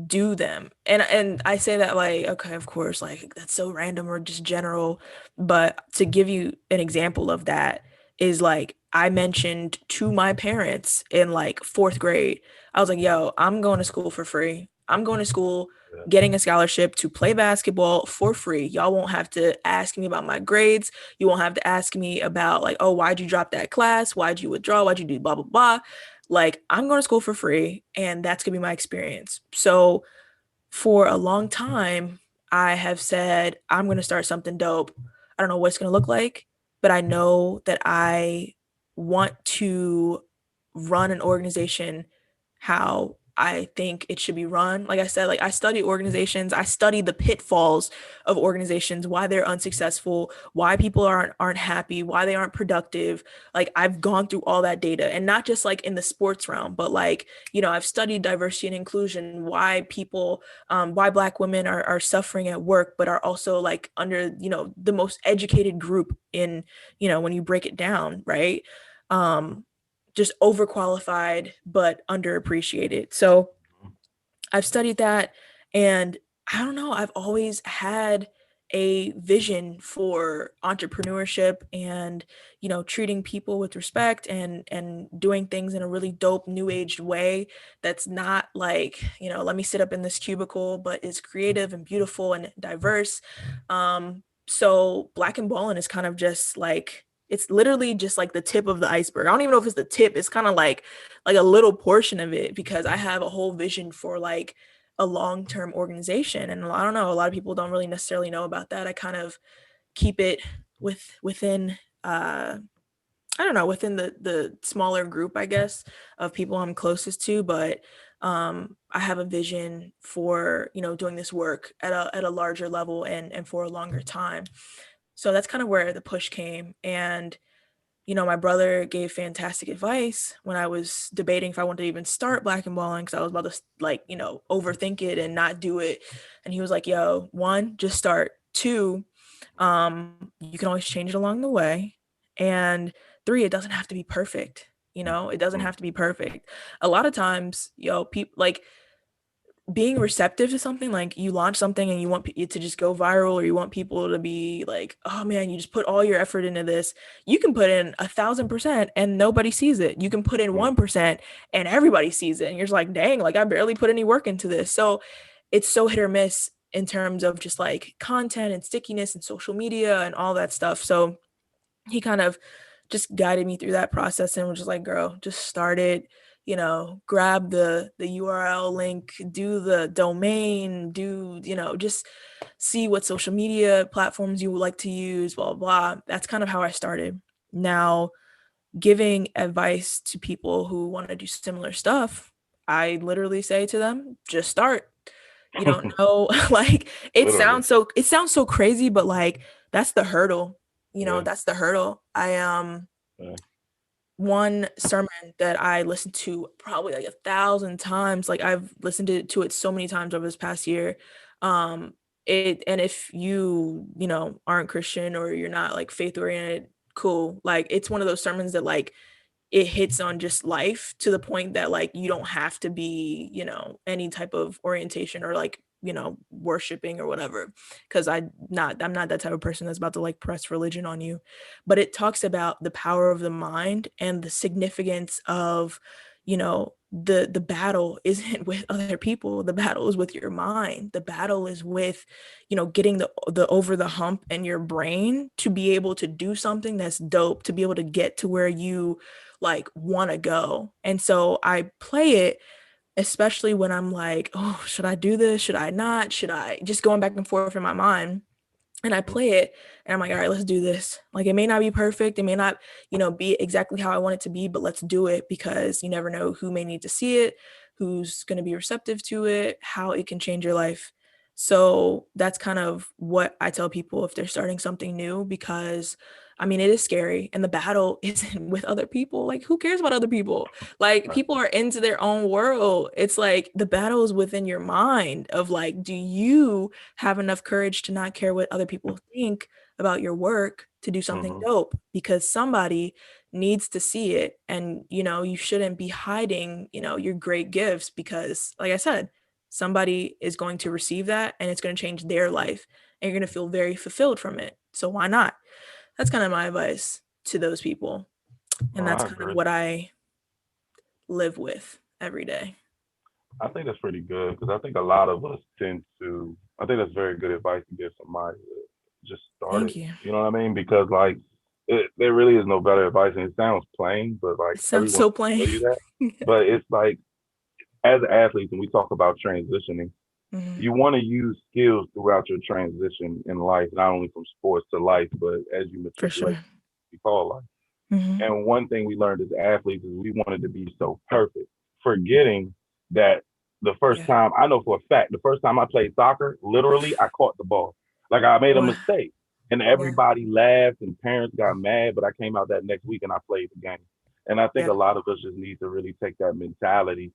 do them. And I say that like, okay, of course, like that's so random or just general, but to give you an example of that is like I mentioned to my parents in like 4th grade. I was like, yo, I'm going to school for free. I'm going to school Yeah. getting a scholarship to play basketball for free. Y'all won't have to ask me about my grades. You won't have to ask me about like, oh, why'd you drop that class? Why'd you withdraw? Why'd you do blah blah blah? Like, I'm going to school for free, and that's going to be my experience. So for a long time, I have said, I'm going to start something dope. I don't know what it's going to look like, but I know that I want to run an organization how I think it should be run. Like I said, like I study organizations, I study the pitfalls of organizations, why they're unsuccessful, why people aren't happy, why they aren't productive. Like I've gone through all that data, and not just like in the sports realm, but like, you know, I've studied diversity and inclusion, why people, why Black women are suffering at work, but are also like under, you know, the most educated group in, you know, when you break it down, right? Um, just overqualified but underappreciated. So I've studied that, and I don't know, I've always had a vision for entrepreneurship and, you know, treating people with respect and doing things in a really dope new aged way that's not like, you know, let me sit up in this cubicle, but is creative and beautiful and diverse. So Black and Ballin is kind of just like, it's literally just like the tip of the iceberg. I don't even know if it's the tip. It's kind of like a little portion of it, because I have a whole vision for like a long-term organization. And I don't know, a lot of people don't really necessarily know about that. I kind of keep it within I don't know, within the smaller group, I guess, of people I'm closest to, but I have a vision for, you know, doing this work at a larger level and for a longer time. So that's kind of where the push came. And you know, my brother gave fantastic advice when I was debating if I wanted to even start Black and Balling, because I was about to like, you know, overthink it and not do it. And he was like, yo, one, just start. Two, you can always change it along the way. And three, it doesn't have to be perfect. You know, it doesn't have to be perfect. A lot of times, yo, people like being receptive to something, like you launch something and you want it to just go viral, or you want people to be like, oh man, you just put all your effort into this. You can put in 1,000% and nobody sees it. You can put in 1% and everybody sees it, and you're just like, dang, like I barely put any work into this. So it's so hit or miss in terms of just like content and stickiness and social media and all that stuff. So he kind of just guided me through that process and was just like, girl, just start it, you know, grab the URL link, do the domain, do, you know, just see what social media platforms you would like to use, blah, blah, blah. That's kind of how I started. Now, giving advice to people who want to do similar stuff, I literally say to them, just start. You don't know, like Literally. it sounds so crazy, but like that's the hurdle. You know, Yeah. that's the hurdle. I Yeah. one sermon that I listened to probably like 1,000 times. Like I've listened to it so many times over this past year. It, and if you know, aren't Christian or you're not like faith oriented, cool. Like it's one of those sermons that like it hits on just life to the point that like you don't have to be, you know, any type of orientation or like, you know, worshiping or whatever, because I'm not that type of person that's about to like press religion on you. But it talks about the power of the mind and the significance of, the battle isn't with other people. The battle is with your mind. The battle is with, getting the over the hump in your brain to be able to do something that's dope, to be able to get to where you like want to go. And so I play it, especially when I'm like, oh, should I do this? Should I not? Should I, just going back and forth in my mind. And I play it and I'm like, all right, let's do this. Like, it may not be perfect. It may not, be exactly how I want it to be, but let's do it, because you never know who may need to see it, who's going to be receptive to it, how it can change your life. So that's kind of what I tell people if they're starting something new, because I mean, it is scary and the battle isn't with other people. Like, who cares about other people? Like, people are into their own world. It's like the battle is within your mind of like, do you have enough courage to not care what other people think about your work to do something dope? Because somebody needs to see it. And, you shouldn't be hiding, your great gifts, because like I said, somebody is going to receive that and it's going to change their life and you're going to feel very fulfilled from it. So why not? That's kind of my advice to those people. And that's kind of what I live with every day. I think that's pretty good, because I think a lot of us I think that's very good advice to give somebody to just start Thank it. you. You know what I mean? Because like there really is no better advice, and it sounds plain, but like It sounds so plain. tell you that. But it's like, as athletes, when we talk about transitioning, you want to use skills throughout your transition in life, not only from sports to life, but as you matriculate, we call life. And one thing we learned as athletes is we wanted to be so perfect, forgetting that the first time, I know for a fact, the first time I played soccer, literally, I caught the ball. Like, I made a mistake. And everybody laughed and parents got mad, but I came out that next week and I played the game. And I think a lot of us just need to really take that mentality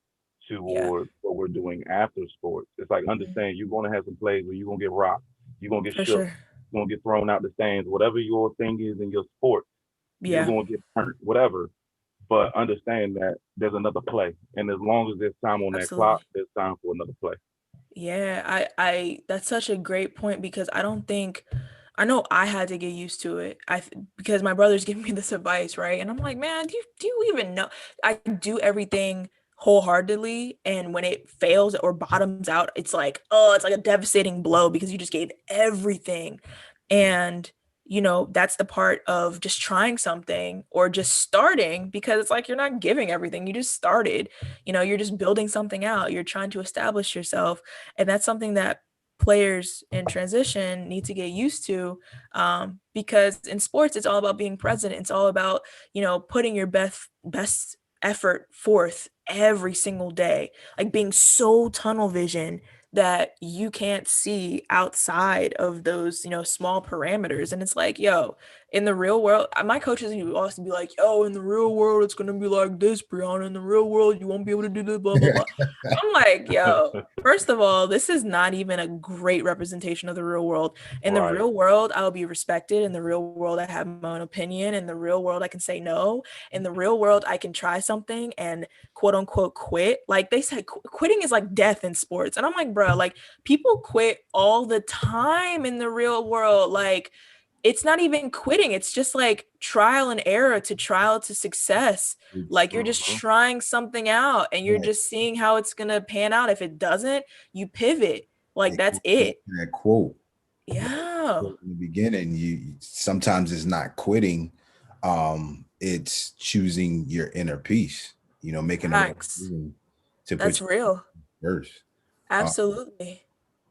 toward what we're doing after sports. It's like, understand you're going to have some plays where you're going to get rocked, you're going to get shook, you're going to get thrown out the stands, whatever your thing is in your sport, you're going to get hurt, whatever. But understand that there's another play. And as long as there's time on that clock, there's time for another play. Yeah, I that's such a great point, because I know I had to get used to it. Because my brother's giving me this advice, right? And I'm like, man, do you even know? I do everything wholeheartedly, and when it fails or bottoms out, it's like, oh, it's like a devastating blow, because you just gave everything. And that's the part of just trying something or just starting, because it's like you're not giving everything. You just started, you're just building something out. You're trying to establish yourself. And that's something that players in transition need to get used to, because in sports, it's all about being present. It's all about, putting your best effort forth every single day, like being so tunnel vision that you can't see outside of those, small parameters. And it's like, yo, in the real world, my coaches would also be like, yo, in the real world, it's going to be like this, Briana. In the real world, you won't be able to do this, blah, blah, blah. I'm like, yo, first of all, this is not even a great representation of the real world. In the real world, I'll be respected. In the real world, I have my own opinion. In the real world, I can say no. In the real world, I can try something and quote unquote quit. Like they said, quitting is like death in sports. And I'm like, bro, like people quit all the time in the real world. Like, it's not even quitting. It's just like trial and error to trial to success. Like you're just trying something out and you're just seeing how it's going to pan out. If it doesn't, you pivot. Like that's it. That quote. Yeah. In the beginning, you sometimes it's not quitting. It's choosing your inner peace, making a decision to that's put real first. Absolutely.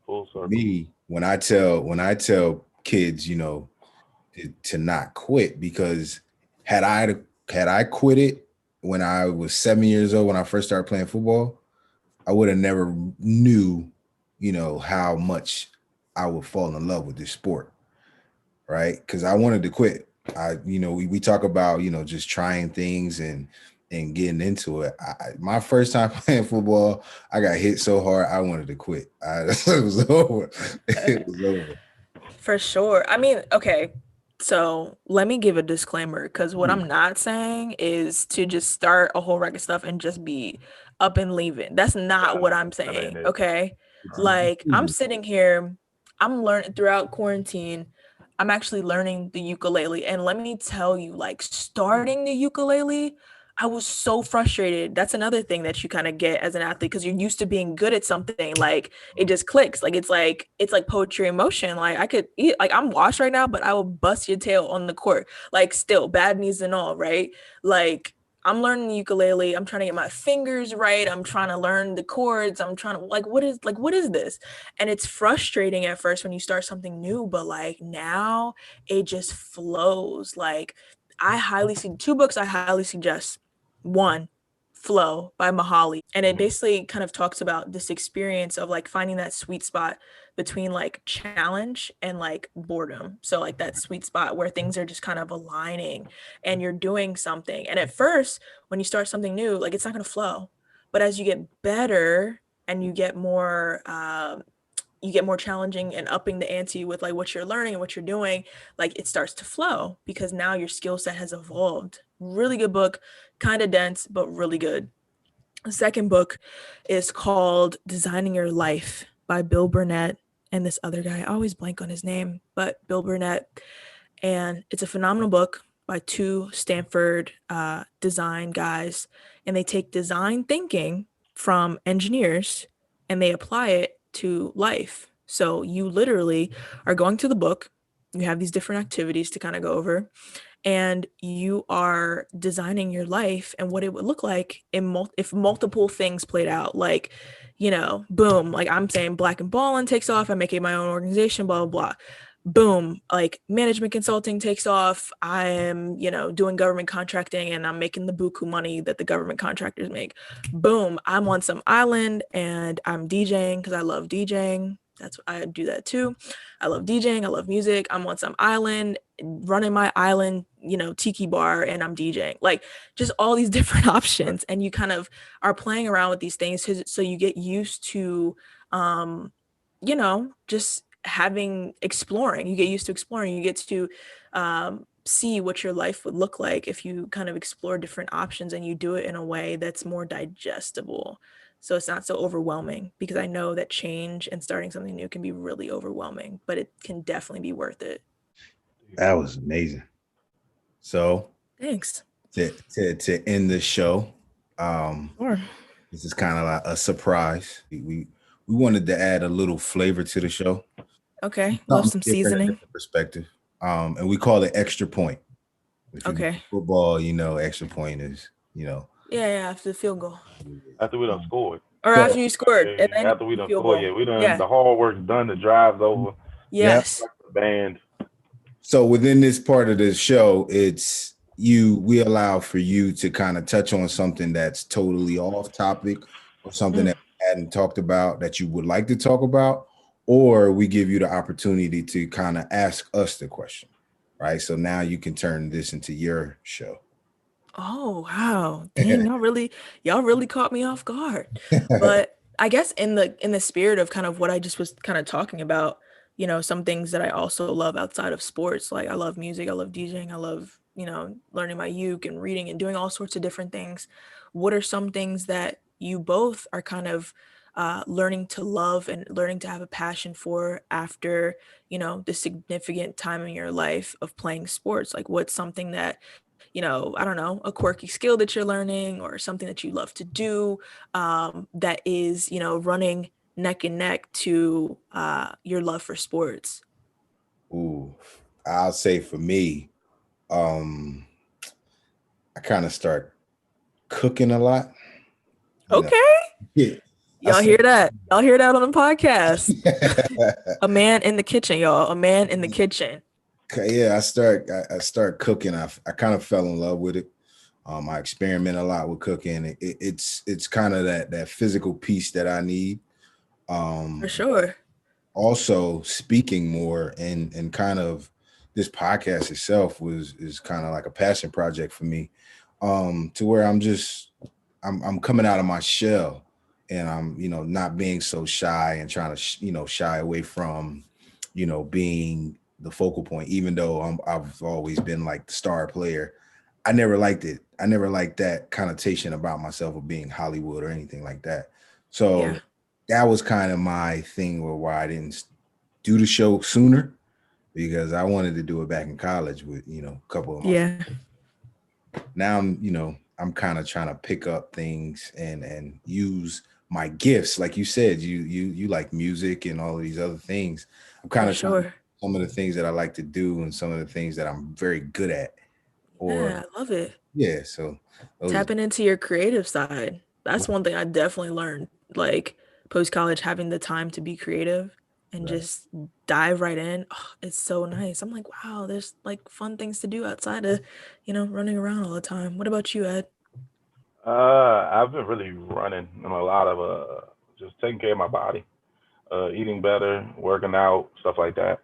Full circle. Me, when I tell kids, to not quit, because had I quit it when I was 7 years old, when I first started playing football, I would have never knew, how much I would fall in love with this sport, right? Because I wanted to quit. We talk about, just trying things and getting into it. My first time playing football, I got hit so hard, I wanted to quit. It was over. It was over. For sure. I mean, okay. So let me give a disclaimer, because what I'm not saying is to just start a whole rack of stuff and just be up and leaving. That's not what I'm saying. Okay. Like I'm sitting here, I'm learning throughout quarantine. I'm actually learning the ukulele. And let me tell you, like starting the ukulele, I was so frustrated. That's another thing that you kind of get as an athlete, because you're used to being good at something. Like it just clicks. Like it's like poetry in motion. Like I could eat, like I'm washed right now, but I will bust your tail on the court. Like still bad knees and all, right? Like I'm learning the ukulele. I'm trying to get my fingers right. I'm trying to learn the chords. I'm trying to what is this? And it's frustrating at first when you start something new, but like now it just flows. Like I highly see 2 books I highly suggest. One, Flow by Mahali. And it basically kind of talks about this experience of like finding that sweet spot between like challenge and like boredom. So like that sweet spot where things are just kind of aligning and you're doing something. And at first, when you start something new, like it's not going to flow. But as you get better and you get more challenging and upping the ante with like what you're learning and what you're doing, like it starts to flow because now your skill set has evolved. Really good book, kind of dense, but really good. The second book is called Designing Your Life by Bill Burnett and this other guy. I always blank on his name, but Bill Burnett. And it's a phenomenal book by 2 Stanford design guys. And they take design thinking from engineers and they apply it to life. So you literally are going through the book. You have these different activities to kind of go over, and you are designing your life and what it would look like if multiple things played out. Like, boom, like I'm saying Black and Ballin takes off, I'm making my own organization, blah, blah, blah. Boom, like management consulting takes off. I am, doing government contracting and I'm making the buku money that the government contractors make. Boom, I'm on some island and I'm DJing because I love DJing. I do that too. I love DJing. I love music. I'm on some island running my island, tiki bar, and I'm DJing. Like just all these different options. And you kind of are playing around with these things so you get used to, just exploring. You get used to exploring. You get to see what your life would look like if you kind of explore different options and you do it in a way that's more digestible. So it's not so overwhelming, because I know that change and starting something new can be really overwhelming, but it can definitely be worth it. That was amazing. So thanks. To end the show, sure. This is kind of like a surprise. We wanted to add a little flavor to the show. Okay, love some seasoning. Perspective, and we call it extra point. Okay. Football, extra point is, Yeah, after the field goal. After we done scored. Or after you scored. Yeah, and then after we done scored, we done the hard work's done, the drive's over. Yes. Yep. Band. So within this part of the show, we allow for you to kind of touch on something that's totally off topic or something that we hadn't talked about that you would like to talk about, or we give you the opportunity to kind of ask us the question, right? So now you can turn this into your show. Oh, wow. Dang, y'all really caught me off guard. But I guess in the spirit of kind of what I just was kind of talking about, some things that I also love outside of sports. Like I love music, I love DJing, I love, learning my uke and reading and doing all sorts of different things. What are some things that you both are kind of learning to love and learning to have a passion for after, the significant time in your life of playing sports? Like what's something that, I don't know, a quirky skill that you're learning or something that you love to do that is, running neck and neck to your love for sports? Ooh, I'll say for me, I kind of start cooking a lot. Okay. Yeah. Y'all hear that? Y'all hear that on the podcast? A man in the kitchen, y'all. A man in the kitchen. Yeah, I start cooking. I kind of fell in love with it. I experiment a lot with cooking. It's kind of that physical piece that I need. For sure. Also, speaking more and kind of this podcast itself is kind of like a passion project for me. To where I'm coming out of my shell, and I'm not being so shy and trying to shy away from being the focal point, even though I've always been like the star player. I never liked it. I never liked that connotation about myself of being Hollywood or anything like that. So that was kind of my thing why I didn't do the show sooner, because I wanted to do it back in college with, a couple of my friends. Now I'm I'm kind of trying to pick up things and use my gifts. Like you said, you like music and all of these other things. I'm kind of trying some of the things that I like to do and some of the things that I'm very good at. I love it. Yeah, so tapping into your creative side. That's one thing I definitely learned, like post-college, having the time to be creative and just dive right in. Oh, it's so nice. I'm like, wow, there's like fun things to do outside of, running around all the time. What about you, Ed? I've been really running and a lot of just taking care of my body, eating better, working out, stuff like that.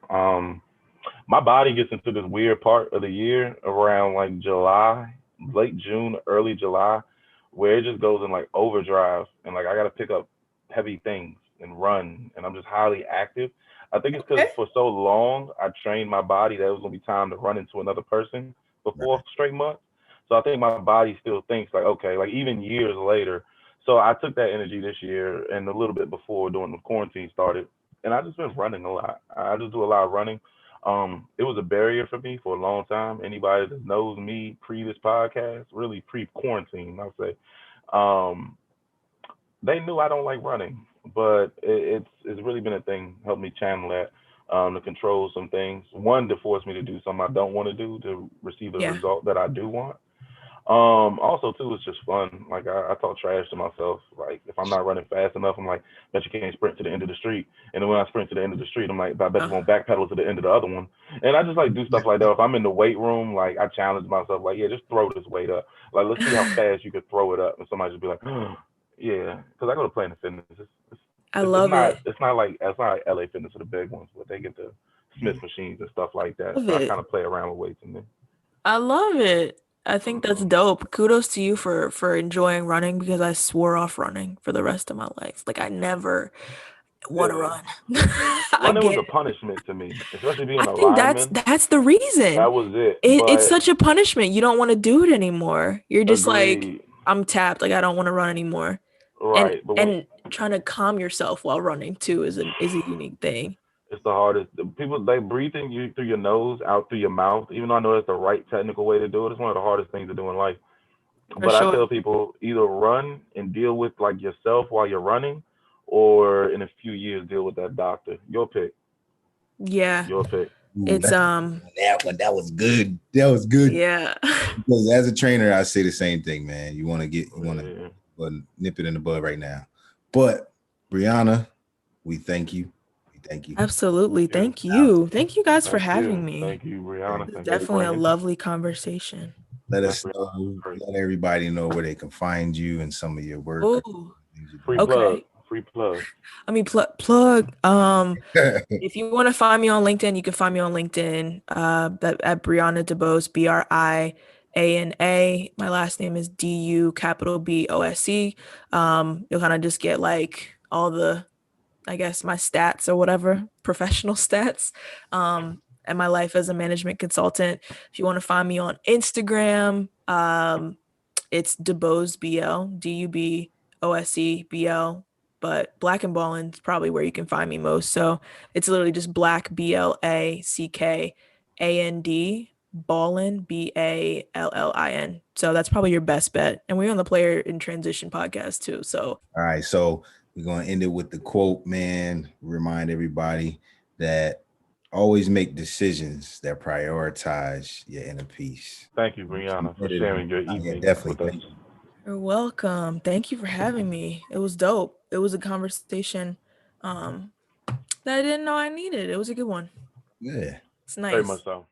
My body gets into this weird part of the year around like July, late June, early July, where it just goes in like overdrive and like I gotta pick up heavy things and run and I'm just highly active. I think it's because for so long I trained my body that it was gonna be time to run into another person for 4 straight months. So I think my body still thinks like, okay, like even years later. So I took that energy this year and a little bit before during the quarantine started, and I just been running a lot. I just do a lot of running. It was a barrier for me for a long time. Anybody that knows me pre this podcast, really pre quarantine, I'll say, um, they knew I don't like running, but it's really been a thing. Helped me channel that, to control some things. One, to force me to do something I don't want to do to receive the result that I do want. Also too, it's just fun. Like I talk trash to myself. Like if I'm not running fast enough, I'm like, bet you can't sprint to the end of the street. And then when I sprint to the end of the street, I'm like, I bet you won't backpedal to the end of the other one. And I just like do stuff like that. If I'm in the weight room, like I challenge myself, like, yeah, just throw this weight up. Like let's see how fast you could throw it up. And somebody just be like, yeah, because I go to Planet Fitness. I love it. It's not like LA Fitness or the big ones, but they get the Smith machines and stuff like that. So I kind of play around with weights in there. I love it. I think that's dope. Kudos to you for enjoying running, because I swore off running for the rest of my life. Like I never want to run. Running was a punishment to me, especially being a lineman. That's the reason. That was it. It's such a punishment. You don't want to do it anymore. You're just agreed. like, I'm tapped. Like I don't want to run anymore. Right. And trying to calm yourself while running too is a unique thing. It's the hardest. People, they breathing you through your nose, out through your mouth. Even though I know that's the right technical way to do it, it's one of the hardest things to do in life. But I tell people either run and deal with like yourself while you're running, or in a few years deal with that doctor. Your pick. Yeah. Your pick. It's that was good. That was good. Yeah. Because as a trainer, I say the same thing, man. You want to nip it in the bud right now. But Briana, we thank you. Thank you. Absolutely. Thank you. Thank you guys for having me. Thank you, Briana. It's definitely a lovely conversation. Let us know, let everybody know where they can find you and some of your work. Ooh. Free plug. I mean, plug. If you want to find me on LinkedIn, you can find me on LinkedIn at Briana DuBose, BRIANA. My last name is DU capital BOSE. You'll kind of just get like all the, I guess, my stats or whatever, professional stats, and my life as a management consultant. If you want to find me on Instagram, it's DuBose BL, DUBOSE BL, but Black and Ballin is probably where you can find me most. So it's literally just Black BLACKAND Ballin BALLIN. So that's probably your best bet. And we're on the Player in Transition podcast too. So all right, so we're going to end it with the quote, man. Remind everybody that always make decisions that prioritize your inner peace. Thank you, Briana, for sharing your evening. Definitely. You're welcome. Thank you for having me. It was dope. It was a conversation that I didn't know I needed. It was a good one. Yeah. It's nice. Very much so.